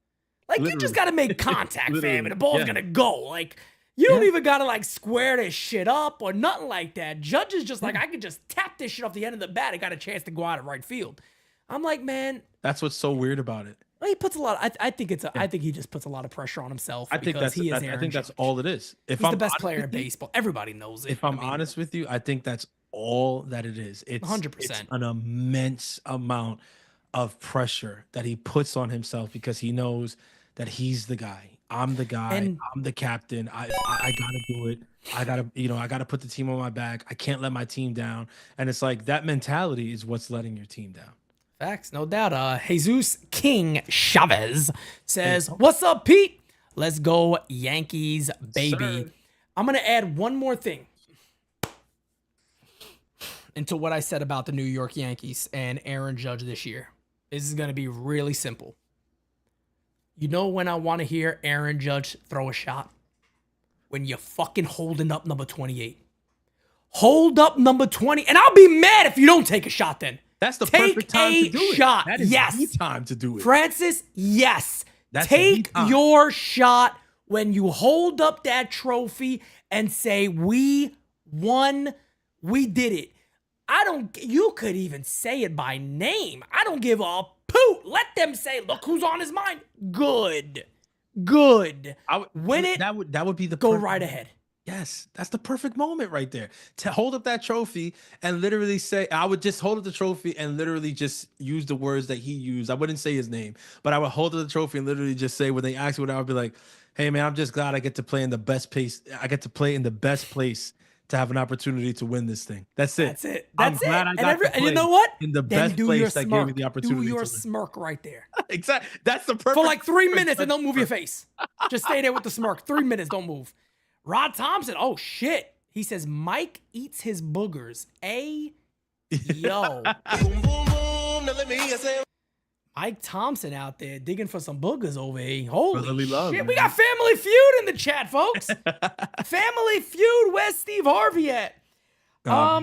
Like, you just got to make contact, fam, and the ball's going to go. Like, you don't even got to, like, square this shit up or nothing like that. Judge is just like, I could just tap this shit off the end of the bat. I got a chance to go out at right field. I'm like, man. That's what's so weird about it. He puts a lot. I think he just puts a lot of pressure on himself. I think that's all it is. He's the best player in baseball. Everybody knows it. If I'm honest with you, I think that's all that it is. It's 100%. It's an immense amount of pressure that he puts on himself because he knows that he's the guy. I'm the guy. I'm the captain. I gotta do it. I gotta put the team on my back. I can't let my team down. And it's like that mentality is what's letting your team down. Facts, no doubt. Jesus King Chavez says, "What's up, Pete? Let's go Yankees, baby." Sir. I'm gonna add one more thing into what I said about the New York Yankees and Aaron Judge this year. This is gonna be really simple. You know when I want to hear Aaron Judge throw a shot? When you're fucking holding up number 28. Hold up number 20, and I'll be mad if you don't take a shot then. That's the perfect time to do it. Shot. That is the time to do it. Francis, yes. Take your shot when you hold up that trophy and say, we won, we did it. You could even say it by name. I don't give a poot. Let them say, look who's on his mind. Good. Win it. That would be the go right ahead. Yes, that's the perfect moment right there to hold up that trophy and literally say, I would just hold up the trophy and literally just use the words that he used. I wouldn't say his name, but I would hold up the trophy and literally just say, when they ask me what, I would be like, hey man, I'm just glad I get to play in the best place. I get to play in the best place to have an opportunity to win this thing. That's it. That's it. I'm That's glad it. I got to And you play know what? in the Then best do place your that smirk. gave me the opportunity Do your to win. smirk right there. Exactly. That's the perfect For like 3 minutes and don't move your face. Just stay there with the smirk. 3 minutes, don't move. Rod Thompson, oh shit. He says Mike eats his boogers. Yo. Mike Thompson out there digging for some boogers over here. Holy Brotherly love, shit. man. We got Family Feud in the chat, folks. Family Feud. Where's Steve Harvey at? All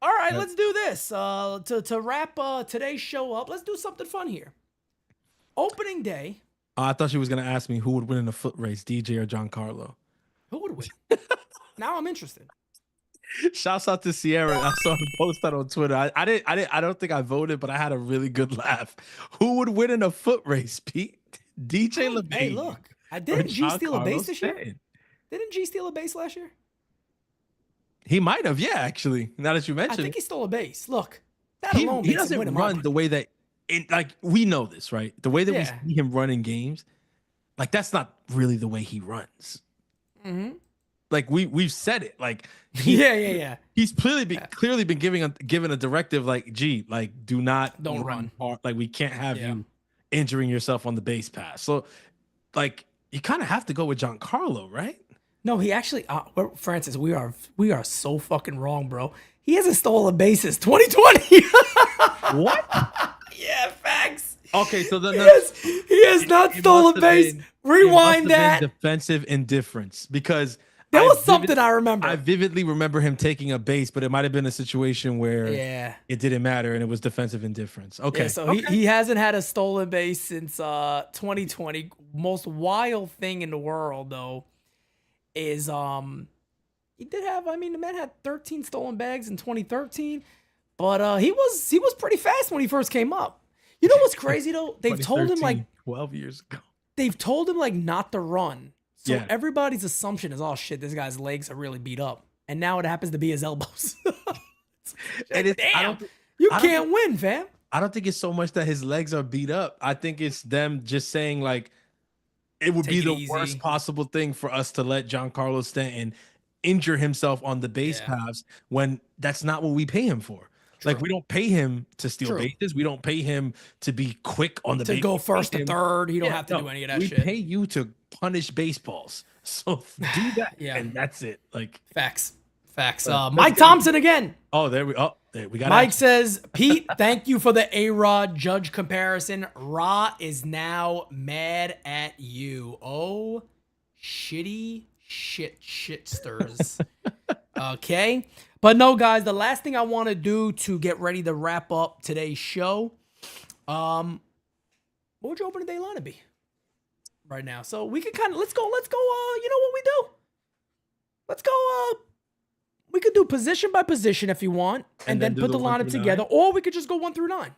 right, let's do this. To wrap today's show up, let's do something fun here. Opening day. I thought she was going to ask me who would win in a foot race, DJ or Giancarlo. Who would win? Now I'm interested. Shouts out to Sierra. I saw her post that on Twitter. I don't think I voted, but I had a really good laugh. Who would win in a foot race, Pete? DJ LeMahieu. Hey, look. Didn't G steal a base this year? Didn't G steal a base last year? He might have, yeah, actually. Now that you mentioned I think he stole a base. Look, that he alone makes him doesn't win in my run mind. the way that, like, we know this, right? The way that Yeah. we see him run in games, like, that's not really the way he runs. Mm-hmm. Like, we've said it. Like, Yeah. he's clearly been given a directive, like, gee, like, don't run hard. Like, we can't have you injuring yourself on the base pass. So, like, you kind of have to go with Giancarlo, right? No, he actually, Francis, we are so fucking wrong, bro. He hasn't stolen a base since 2020. What? Yeah, facts. Okay, so then he has not stolen a base. Rewind that. Defensive indifference, because there was something I remember. I vividly remember him taking a base, but it might have been a situation where it didn't matter and it was defensive indifference. Okay, so he hasn't had a stolen base since 2020. Most wild thing in the world, though, is he did have. I mean, the man had 13 stolen bags in 2013, but he was pretty fast when he first came up. You know what's crazy though? They've told him like 12 years ago. They've told him like not to run. So Yeah. everybody's assumption is, oh shit, this guy's legs are really beat up, and now it happens to be his elbows. And it's, Damn, you can't win, fam. I don't think it's so much that his legs are beat up. I think it's them just saying like it would be the worst possible thing for us to let Giancarlo Stanton injure himself on the base paths when that's not what we pay him for. True. Like, we don't pay him to steal bases. We don't pay him to be quick on the base. To go first to third. He don't have to do any of that shit. We pay you to punish baseballs. So do that, and that's it. Like, facts. Mike Thompson again. Oh, there we got Mike says, Pete, thank you for the A-Rod Judge comparison. Ra is now mad at you. Oh, shitsters. Okay. But no, guys, the last thing I want to do to get ready to wrap up today's show, what would your opening day line be right now? So we can kind of, let's go, you know what we do? Let's go, we could do position by position if you want, and then put the lineup together, or we could just go 1 through 9.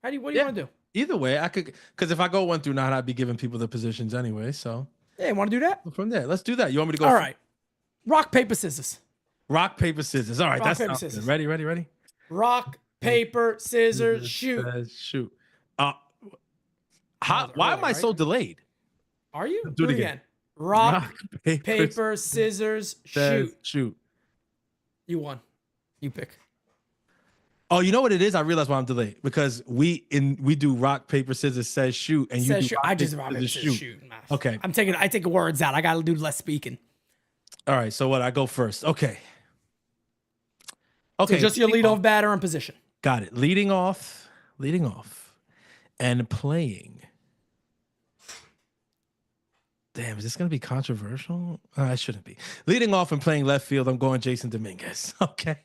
What do you want to do? Either way, I could, because if I go 1 through 9, I'd be giving people the positions anyway. So yeah, want to do that? From there, let's do that. You want me to go? All right. Rock, paper, scissors. Rock, paper, scissors. All right, Rock, paper, scissors. Ready? Rock, paper, scissors, shoot. Shoot. Why am I so delayed? Are you? Do it again. Rock, paper, scissors, shoot. You won. You pick. Oh, you know what it is? I realize why I'm delayed, because we do rock, paper, scissors, says shoot, and you do shoot. I just rock, paper, scissors, shoot. Okay. I take words out. I gotta do less speaking. All right. So what? I go first. Okay. So just your leadoff batter and position. Got it. Leading off, and playing. Damn, is this going to be controversial? I shouldn't be. Leading off and playing left field, I'm going Jason Dominguez. Okay.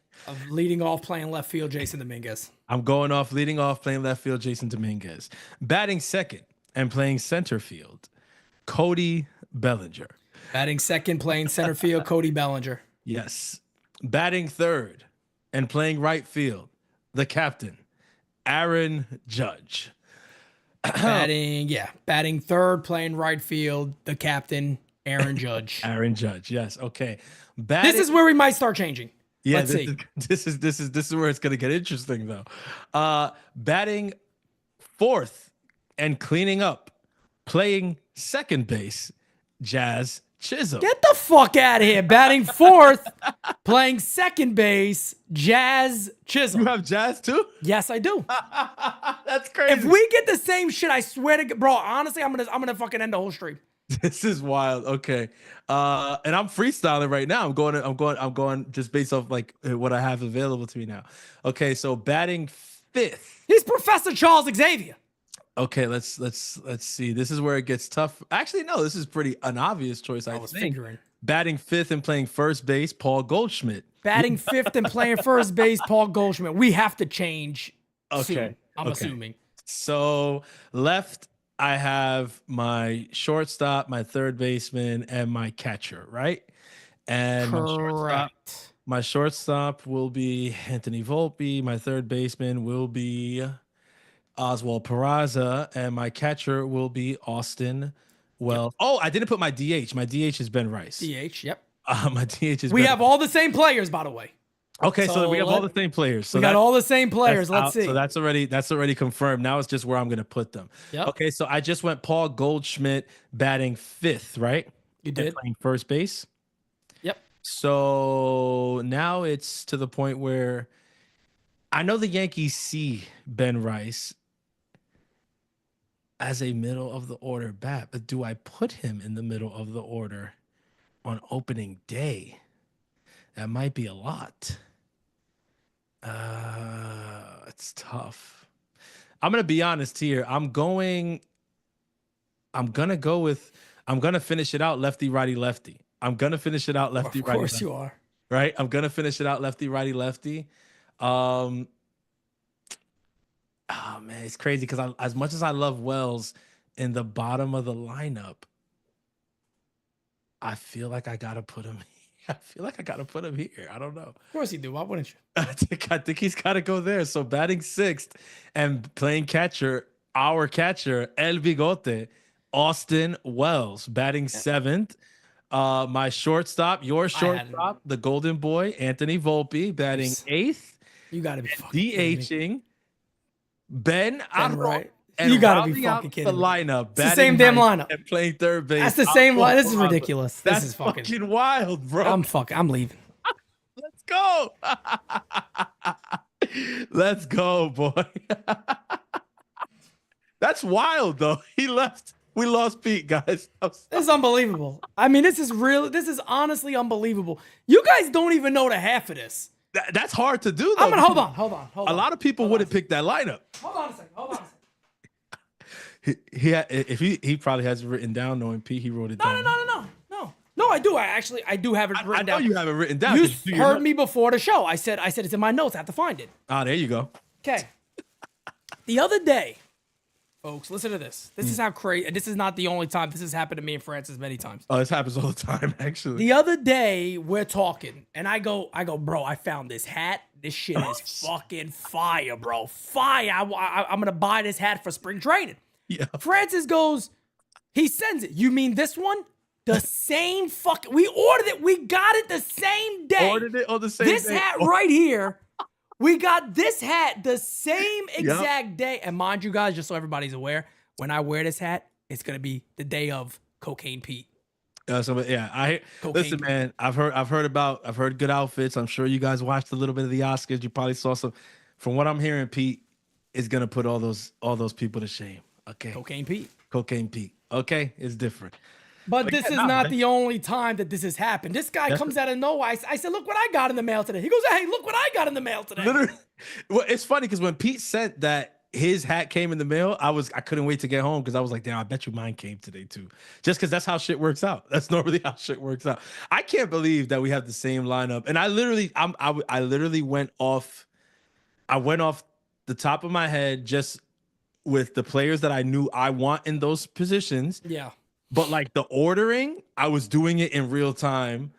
Leading off, playing left field, Jason Dominguez. I'm going off, leading off, playing left field, Jason Dominguez. Batting second and playing center field, Cody Bellinger. Batting second, playing center field, Cody Bellinger. Yes. Batting third and playing right field, the captain, Aaron Judge. Batting third, playing right field, the captain, Aaron Judge. Aaron Judge, yes. Okay. This is where we might start changing. Yeah, Let's see. This is where it's gonna get interesting though. Batting fourth and cleaning up, playing second base, Jazz Chisholm. Get the fuck out of here. Batting fourth, playing second base, Jazz Chisholm. You have Jazz too? Yes, I do. That's crazy. If we get the same shit, I swear to God, bro, honestly, I'm gonna fucking end the whole stream. This is wild. Okay. And I'm freestyling right now. I'm going just based off like what I have available to me now. Okay, so batting fifth. He's Professor Charles Xavier. Okay, let's see. This is where it gets tough. Actually, no, this is pretty an obvious choice. I was think. figuring. Batting fifth and playing first base, Paul Goldschmidt. Batting fifth and playing first base, Paul Goldschmidt. We have to change. Okay. Soon, I'm assuming. So left, I have my shortstop, my third baseman, and my catcher, right? And Correct. my shortstop will be Anthony Volpe. My third baseman will be Oswaldo Peraza, and my catcher will be Austin Wells. Yep. Oh, I didn't put my DH. My DH is Ben Rice. DH, yep. My DH is We Ben have Rice. all the same players, by the way. Okay, so we have all the same players. So we got all the same players. Let's see. So that's already confirmed. Now it's just where I'm going to put them. Yep. Okay, so I just went Paul Goldschmidt batting fifth, right? You did. And playing first base. Yep. So now it's to the point where I know the Yankees see Ben Rice as a middle of the order bat, but do I put him in the middle of the order on opening day? That might be a lot. It's tough. I'm gonna be honest here. I'm gonna finish it out lefty, righty, lefty. I'm gonna finish it out lefty, righty. Of course lefty, you are. right? I'm gonna finish it out lefty, righty, lefty. Oh man, it's crazy because as much as I love Wells in the bottom of the lineup, I feel like I gotta put him. I feel like I gotta put him here. I don't know. Of course you do. Why wouldn't you? I think he's gotta go there. So batting sixth and playing catcher, our catcher El Bigote, Austin Wells. Batting seventh, my shortstop, your shortstop, the Golden Boy, Anthony Volpe. Batting eighth. You gotta be fucking DHing. Ben, I'm right. And You gotta be rounding out fucking kidding the me. lineup. It's the same damn lineup. And playing third base. That's the same line. This is ridiculous. That's This is fucking wild, bro. I'm leaving. Let's go. Let's go, boy. That's wild, though. He left. We lost Pete, guys. This is unbelievable. I mean, this is honestly unbelievable. You guys don't even know the half of this. That's hard to do, though. I'm gonna hold on. A lot of people wouldn't pick that lineup. Hold on a second. He probably has it written down, knowing Pete, he wrote it down. No, I do. I do have it written down. I know you have it written down. You heard me before the show. I said it's in my notes. I have to find it. Ah, there you go. Okay. The other day, folks, listen to this. This is how crazy. This is not the only time. This has happened to me and Francis many times. Oh, this happens all the time, actually. The other day, we're talking, and I go, bro, I found this hat. This shit is fucking fire, bro. Fire. I'm gonna buy this hat for spring training. Yeah. Francis goes, he sends it. You mean this one? The same fucking. We ordered it. We got it the same day. Ordered it on the same day. This hat right here. We got this hat the same exact day. And mind you guys, just so everybody's aware, when I wear this hat, it's gonna be the day of Cocaine Pete. Listen, man. I've heard good outfits. I'm sure you guys watched a little bit of the Oscars. You probably saw some. From what I'm hearing, Pete is gonna put all those people to shame. Okay. Cocaine Pete. Okay, it's different. But this is not the only time that this has happened. This guy comes out of nowhere. I said, look what I got in the mail today. He goes, hey, look what I got in the mail today. Literally. Well, it's funny because when Pete said that his hat came in the mail, I couldn't wait to get home because I was like, damn, I bet you mine came today too. Just because that's how shit works out. That's normally how shit works out. I can't believe that we have the same lineup. And I literally went off. I went off the top of my head just with the players that I knew I want in those positions. Yeah. But like the ordering, I was doing it in real time.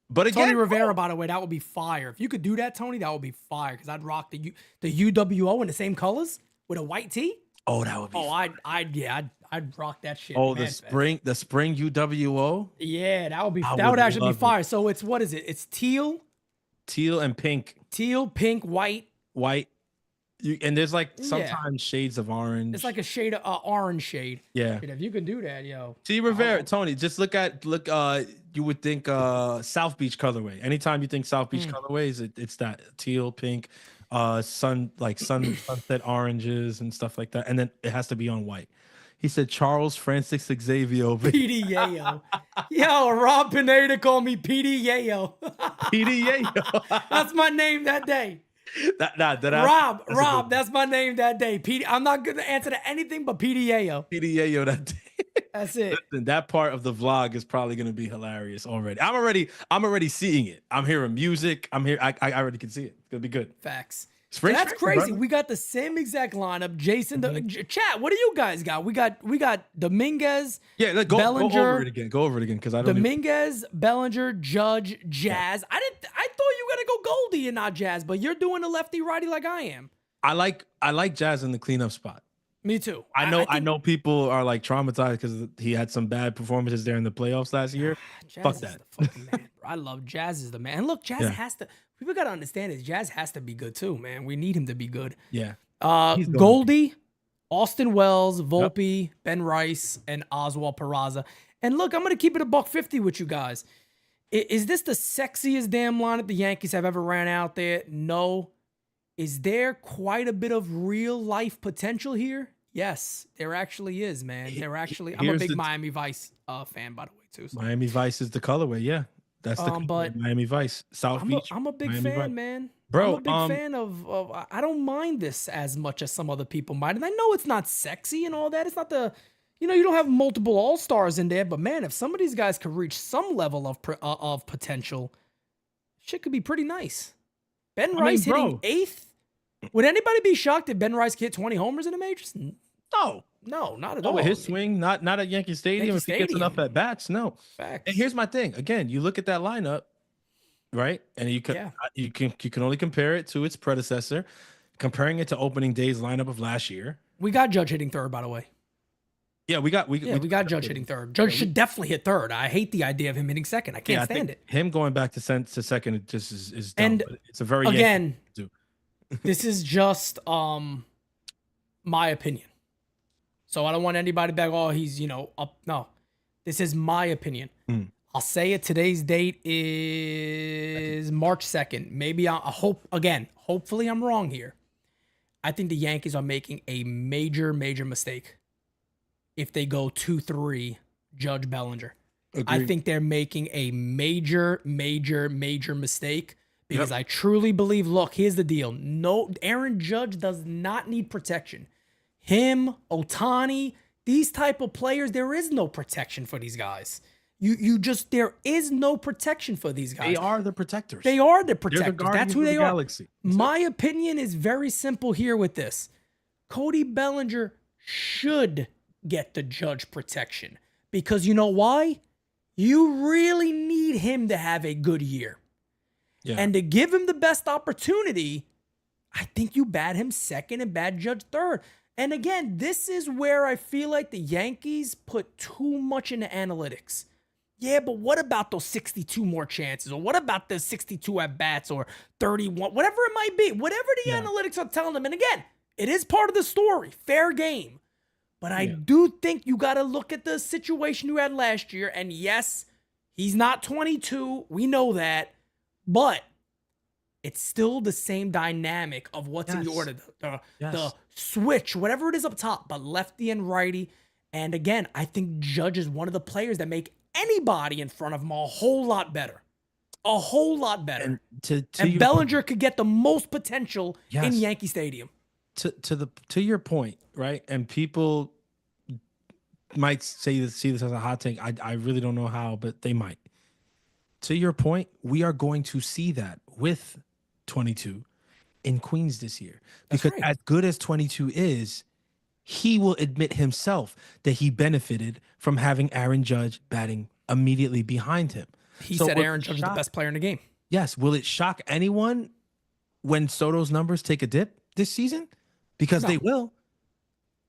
But again, Tony Rivera, by the way, that would be fire. If you could do that, Tony, that would be fire. Because I'd rock the UWO in the same colors with a white tee. Oh, that would be. I'd rock that shit. Oh, the spring UWO. Yeah, that would actually be fire. So it's what is it? It's teal and pink. Teal, pink, white. And there's like sometimes shades of orange. It's like a shade of orange shade. Yeah. Shit, if you can do that, yo. T. Rivera, Tony, just look. You would think South Beach colorway. Anytime you think South Beach colorways, it's that teal, pink, sunset oranges and stuff like that. And then it has to be on white. He said Charles Francis Xavier. PD Yayo. Yo, Rob Pineda called me PD Yayo. PD Yayo. That's my name that day. Rob, that's my name that day. PD, I'm not going to answer to anything but PD Yayo. PD Yayo that day. That's it. Listen, that part of the vlog is probably going to be hilarious already. I'm already seeing it. I'm hearing music. I already can see it. It's going to be good. Facts. Spring That's crazy. brother. We got the same exact lineup. Jason, chat. What do you guys got? We got Dominguez. Yeah, go over it again. Go over it again because I don't. Dominguez, Bellinger, Judge, Jazz. I thought you were gonna go Goldie and not Jazz, but you're doing a lefty righty like I am. I like Jazz in the cleanup spot. Me too. I know people are like traumatized because he had some bad performances there in the playoffs last year. Jazz Fuck is that. the fucking man, bro. I love Jazz is the man. And look, Jazz has to. People gotta understand is Jazz has to be good too, man. We need him to be good. Yeah. Goldie, Austin Wells, Volpe, Ben Rice, and Oswald Peraza. And look, I'm gonna keep it $150 with you guys. Is this the sexiest damn lineup the Yankees have ever ran out there? No. Is there quite a bit of real life potential here? Yes, there actually is, man. There actually. I'm a big Miami Vice fan, by the way, too. So. Miami Vice is the colorway. Yeah, that's the but Miami Vice. South Beach. I'm a big Miami fan, Vice. man. Bro, I'm a big fan of. I don't mind this as much as some other people might, and I know it's not sexy and all that. It's not the. You don't have multiple all-stars in there, but man, if some of these guys could reach some level of potential, shit could be pretty nice. Ben Rice hitting 8th. Would anybody be shocked if Ben Rice hit 20 homers in the majors? No, not at all. With his swing, not at Yankee Stadium. If he gets enough at bats, no. Facts. And here's my thing. Again, you look at that lineup, right? And you can only compare it to its predecessor. Comparing it to opening day's lineup of last year, we got Judge hitting third, by the way. Yeah, we got Judge hitting third. Judge should definitely hit third. I hate the idea of him hitting second. I can't stand it. Him going back to second just is dumb. And it's a very again, this is just my opinion. So I don't want anybody back. Oh, he's up. No, this is my opinion. I'll say it. Today's date is March 2nd. Maybe hopefully I'm wrong here. I think the Yankees are making a major mistake if they go 2-3 Judge Bellinger. Agreed. I think they're making a major mistake because I truly believe, look, here's the deal. No, Aaron Judge does not need protection. Him, Ohtani, these type of players, there is no protection for these guys. There is no protection for these guys. They are the protectors. They are the protectors. That's who they are. Galaxy. My opinion is very simple here with this. Cody Bellinger should get the Judge protection because you know why? You really need him to have a good year. Yeah. And to give him the best opportunity, I think you bat him second and bat Judge third. And again, this is where I feel like the Yankees put too much into analytics. Yeah, but what about those 62 more chances? Or what about the 62 at-bats or 31? Whatever it might be. Whatever the analytics are telling them. And again, it is part of the story. Fair game. But I do think you got to look at the situation you had last year. And yes, he's not 22. We know that. But it's still the same dynamic of what's in the order. The switch, whatever it is up top, but lefty and righty. And again, I think Judge is one of the players that make anybody in front of him a whole lot better. A whole lot better. And Bellinger could get the most potential in Yankee Stadium. To your point, right? And people might see this as a hot take. I really don't know how, but they might. To your point, we are going to see that with 22 in Queens this year. Because as good as 22 is, he will admit himself that he benefited from having Aaron Judge batting immediately behind him. He said Aaron Judge is the best player in the game. Yes. Will it shock anyone when Soto's numbers take a dip this season? Because they will.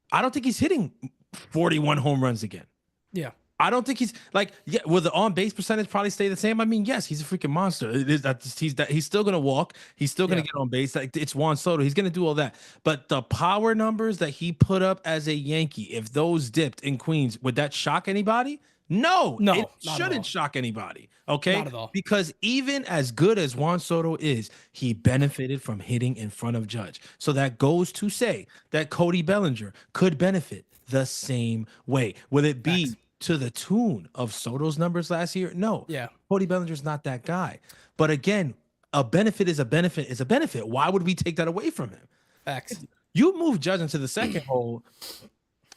I don't think he's hitting 41 home runs again. Yeah. I don't think he's like, yeah, will the on base percentage probably stay the same? I mean, yes, he's a freaking monster. It is that he's still gonna walk, he's still gonna get on base. Like it's Juan Soto, he's gonna do all that. But the power numbers that he put up as a Yankee, if those dipped in Queens, would that shock anybody? No, it shouldn't shock anybody. Okay, not at all. Because even as good as Juan Soto is, he benefited from hitting in front of Judge. So that goes to say that Cody Bellinger could benefit the same way. Will it be to the tune of Soto's numbers last year? No. Yeah. Cody Bellinger's not that guy. But again, a benefit is a benefit is a benefit. Why would we take that away from him? Facts. You move Judge into the second hole,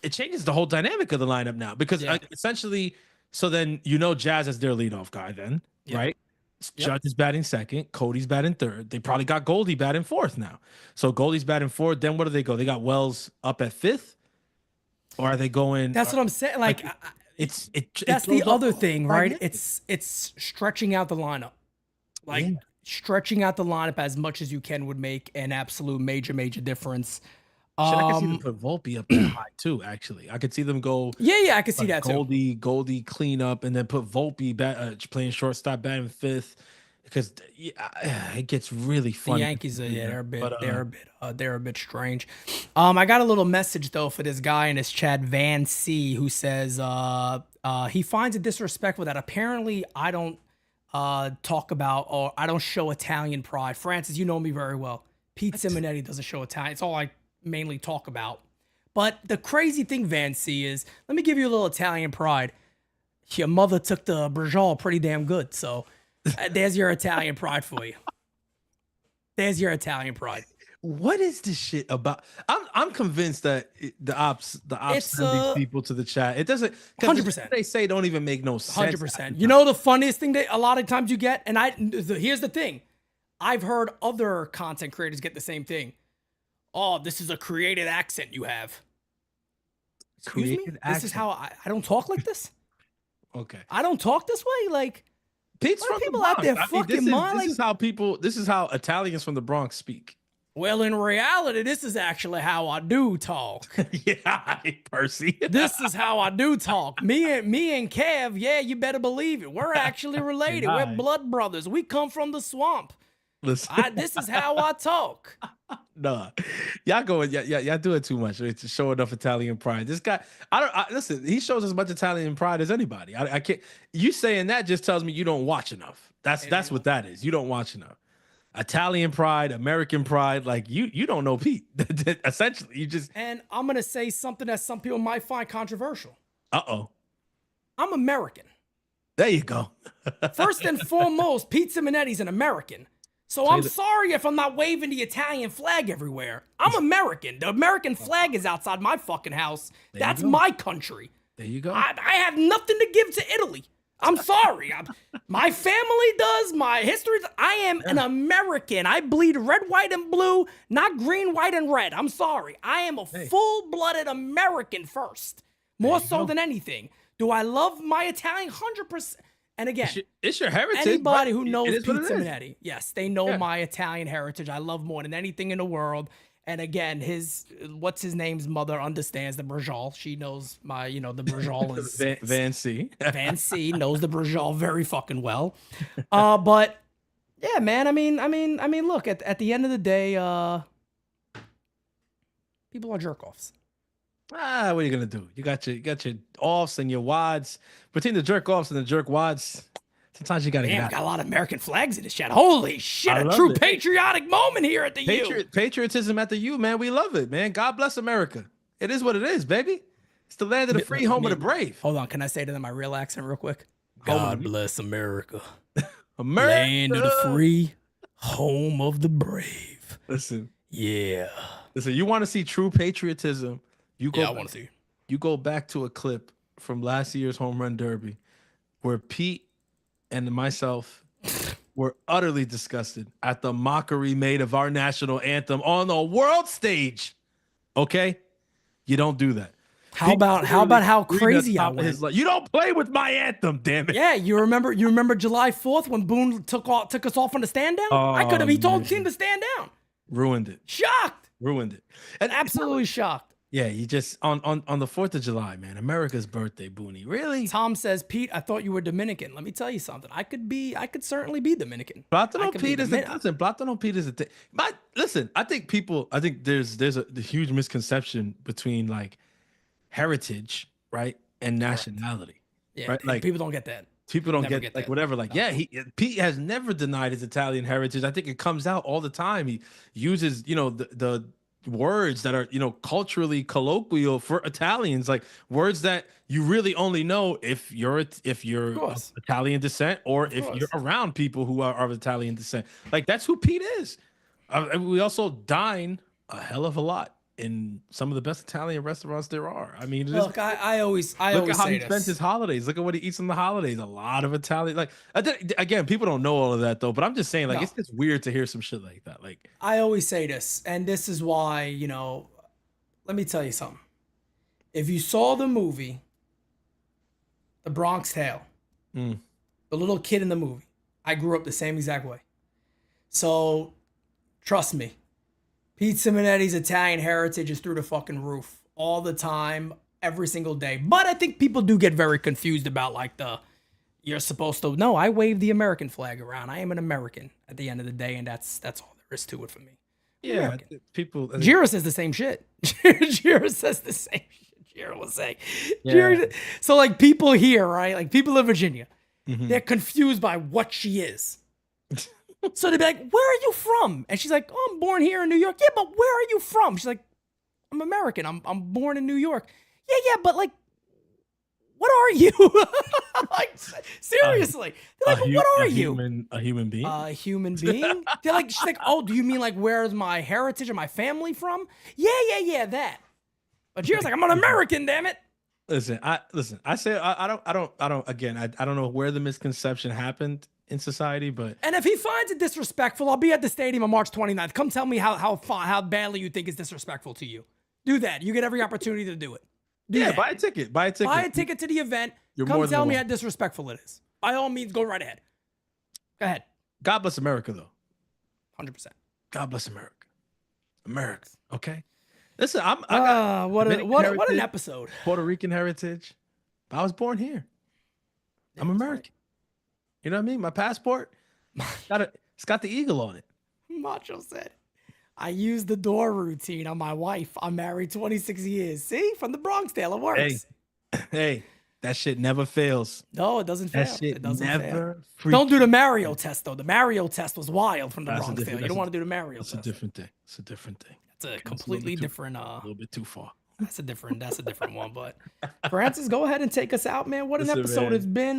it changes the whole dynamic of the lineup now because essentially, so then Jazz as their leadoff guy then, right? Judge is batting second, Cody's batting third. They probably got Goldie batting fourth now. So Goldie's batting fourth. Then where do they go? They got Wells up at fifth, or are they going? That's what I'm saying. Like that's the other thing, right? It's stretching out the lineup, like stretching out the lineup as much as you can would make an absolute major difference. I could see them put Volpe up that high too. Actually, I could see them go. Yeah, I could see that too. Goldie clean up, and then put Volpe playing shortstop, batting fifth, because it gets really funny. The Yankees, they're a bit strange. I got a little message though for this guy in his chat, Van C, who says he finds it disrespectful that apparently I don't talk about or I don't show Italian pride. Francis, you know me very well. Pete Simonetti doesn't show Italian. It's all I mainly talk about. But the crazy thing, Van C, is let me give you a little Italian pride. Your mother took the Brajol pretty damn good, so there's your Italian pride for you. There's your Italian pride. What is this shit about? I'm convinced that the ops send these people to the chat. It doesn't 100%. They say don't even make no sense. 100%. You know the funniest thing that a lot of times you get, and here's the thing. I've heard other content creators get the same thing. Oh, this is a created accent you have. Excuse me? This is how I don't talk like this? Okay. I don't talk this way? Like, Pete's from people the Bronx. out there fucking mind. This is how Italians from the Bronx speak. Well, in reality, this is actually how I do talk. Yeah, Percy. This is how I do talk. Me and Kev, yeah, you better believe it. We're actually related. We're blood brothers. We come from the swamp. Listen. This is how I talk. Nah, y'all do it too much to show enough Italian pride. This guy, listen. He shows as much Italian pride as anybody. I can't. You saying that just tells me you don't watch enough. That's what that is. You don't watch enough. Italian pride, American pride, like you don't know Pete. Essentially, you just. And I'm gonna say something that some people might find controversial. Uh-oh. I'm American. There you go. First and foremost, Pete Simonetti's an American. So I'm sorry if I'm not waving the Italian flag everywhere. I'm American. The American flag is outside my fucking house. That's my country. There you go. I have nothing to give to Italy. I'm sorry. My family does. My history. I am an American. I bleed red, white, and blue, not green, white, and red. I'm sorry. I am a full-blooded American first. More so than anything. Do I love my Italian? 100%. And again, it's your heritage. Anybody who knows Pete Simonetti, yes, they know my Italian heritage. I love more than anything in the world. And again, what's his name's mother understands the Brajol. She knows the Brajol is Van C. Van C knows the Brajol very fucking well. But yeah, man. I mean, look at the end of the day, people are jerk offs. What are you gonna do? You got your offs and your wads. Between the jerk offs and the jerk wads, sometimes you gotta get out. Got a lot of American flags in this chat. Holy shit! A true patriotic moment here at the U. Patriotism at the U, man. We love it, man. God bless America. It is what it is, baby. It's the land of the free, home of the brave. Hold on, can I say to them my real accent real quick? God bless America. America, land of the free, home of the brave. Listen, yeah. Listen, you want to see true patriotism? I want to see. You go back to a clip from last year's home run derby where Pete and myself were utterly disgusted at the mockery made of our national anthem on the world stage. Okay? You don't do that. How about how crazy I was? You don't play with my anthem, damn it. Yeah, you remember July 4th when Boone took us off on the stand down? He told the team to stand down. Ruined it. Shocked. Ruined it. And absolutely shocked. Yeah, you just on the 4th of July, man. America's birthday, Booney. Really? Tom says, Pete, I thought you were Dominican. Let me tell you something. I could certainly be Dominican. Platano Pete is Platano Pete is a thing. But listen, I think there's a huge misconception between like heritage, right, and nationality. Yeah, right? Like people don't get that. People don't get like that. Whatever. Like, no. Yeah, Pete has never denied his Italian heritage. I think it comes out all the time. He uses, the words that are, culturally colloquial for Italians, like words that you really only know if you're of Italian descent or if you're around people who are of Italian descent. Like that's who Pete is. We also dine a hell of a lot in some of the best Italian restaurants there are. I mean, look, I always look at how say he spends his holidays. Look at what he eats on the holidays. A lot of Italian. Like again, people don't know all of that though. But I'm just saying, like, it's just weird to hear some shit like that. Like, I always say this, and this is why, let me tell you something. If you saw the movie, The Bronx Tale, the little kid in the movie, I grew up the same exact way. So, trust me. Pete Simonetti's Italian heritage is through the fucking roof all the time, every single day. But I think people do get very confused about like you're supposed to. No, I wave the American flag around. I am an American at the end of the day, and that's all there is to it for me. Yeah, American. People. Jira says the same shit. Jira says the same shit. Jira was saying. Yeah. So like people here, right? Like people in Virginia, they're confused by what she is. So they'd be like, where are you from? And she's like, oh, I'm born here in New York. Yeah, but where are you from? She's like, I'm American. I'm born in New York. Yeah, but like, what are you? Like, seriously. They're like, what are you? A human being? A human being? She's like, oh, do you mean like, where's my heritage and my family from? Yeah, that. But Jira's like, I'm an American, damn it. Listen, I don't know where the misconception happened in society, but if he finds it disrespectful, I'll be at the stadium on March 29th. Come tell me how badly you think it's disrespectful to you. Do that. You get every opportunity to do it. Buy a ticket. Buy a ticket to the event. Come tell me how disrespectful it is. By all means, go right ahead. Go ahead. God bless America, though. 100%. God bless America. Okay. Listen, what an episode. Puerto Rican heritage. I was born here. I'm American. Right. You know what I mean? My passport, it's got the eagle on it. Macho said, I use the door routine on my wife. I'm married 26 years. See? From the Bronx Tale, it works. Hey, that shit never fails. No, it doesn't fail. That shit it doesn't never fail. Don't do the Mario test, though. The Mario test was wild from the Bronx Tale. You don't want to do the Mario test. It's a different thing. It's a different thing. It's a completely different. A little bit too far. That's a different one. But Francis, go ahead and take us out, man. What an episode it's been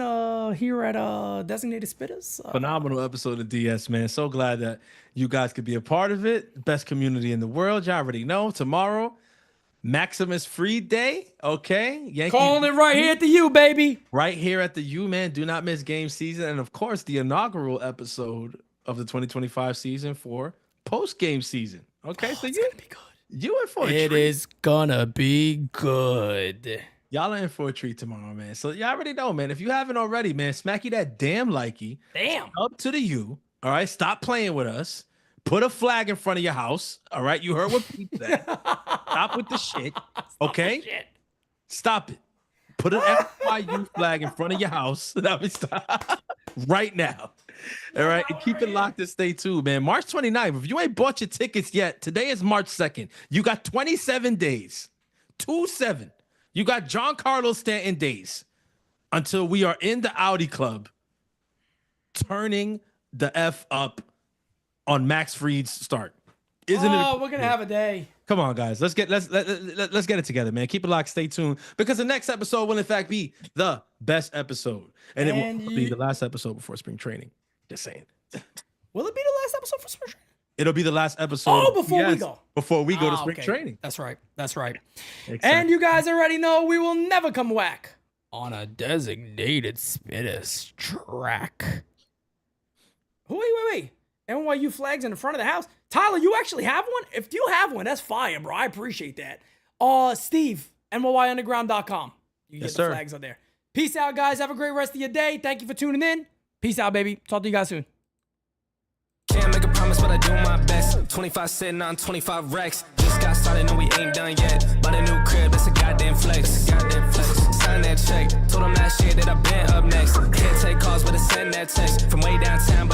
here at Designated Spittaz. Phenomenal episode of DS, man. So glad that you guys could be a part of it. Best community in the world. Y'all already know. Tomorrow, Maximus Free Day. Okay. Yankees calling it right here at the U, baby. Right here at the U, man. Do not miss game season. And of course, the inaugural episode of the 2025 season for post-game season. Okay. So it's gonna be good. You in for a treat. It is gonna be good. Y'all are in for a treat tomorrow, man. So y'all already know, man. If you haven't already, man, smacky that damn likey. Damn. Up to the U. All right. Stop playing with us. Put a flag in front of your house. All right. You heard what Pete said. Stop with the shit. Okay. Stop it. Put an FYU flag in front of your house. Stop. Right now. All right. And keep it locked and stay tuned, man. March 29th. If you ain't bought your tickets yet, today is March 2nd. You got 27 days. 2-7. You got John Carlos Stanton days until we are in the Audi Club turning the F up on Max Fried's start. Isn't it? We're gonna have a day. Come on, guys. Let's get it together, man. Keep it locked. Stay tuned because the next episode will in fact be the best episode, and it will be the last episode before spring training. Just saying. Will it be the last episode for spring training? It'll be the last episode. Oh, before we go to spring training. That's right. Exactly. And you guys already know we will never come whack on a designated Spittaz track. Wait. NYU flags in the front of the house. Tyler, you actually have one? If you have one, that's fire, bro. I appreciate that. Steve, NYUnderground.com. You get the flags up there. Peace out, guys. Have a great rest of your day. Thank you for tuning in. Peace out, baby. Talk to you guys soon. Can't make a promise, but I gotta do my best. 25 sitting on 25 racks. Just got started, no, we ain't done yet. Bought a new crib, that's a goddamn flex. Sign that check. Told them last year that I been up next. Can't take calls, but I send that text. From way downtown,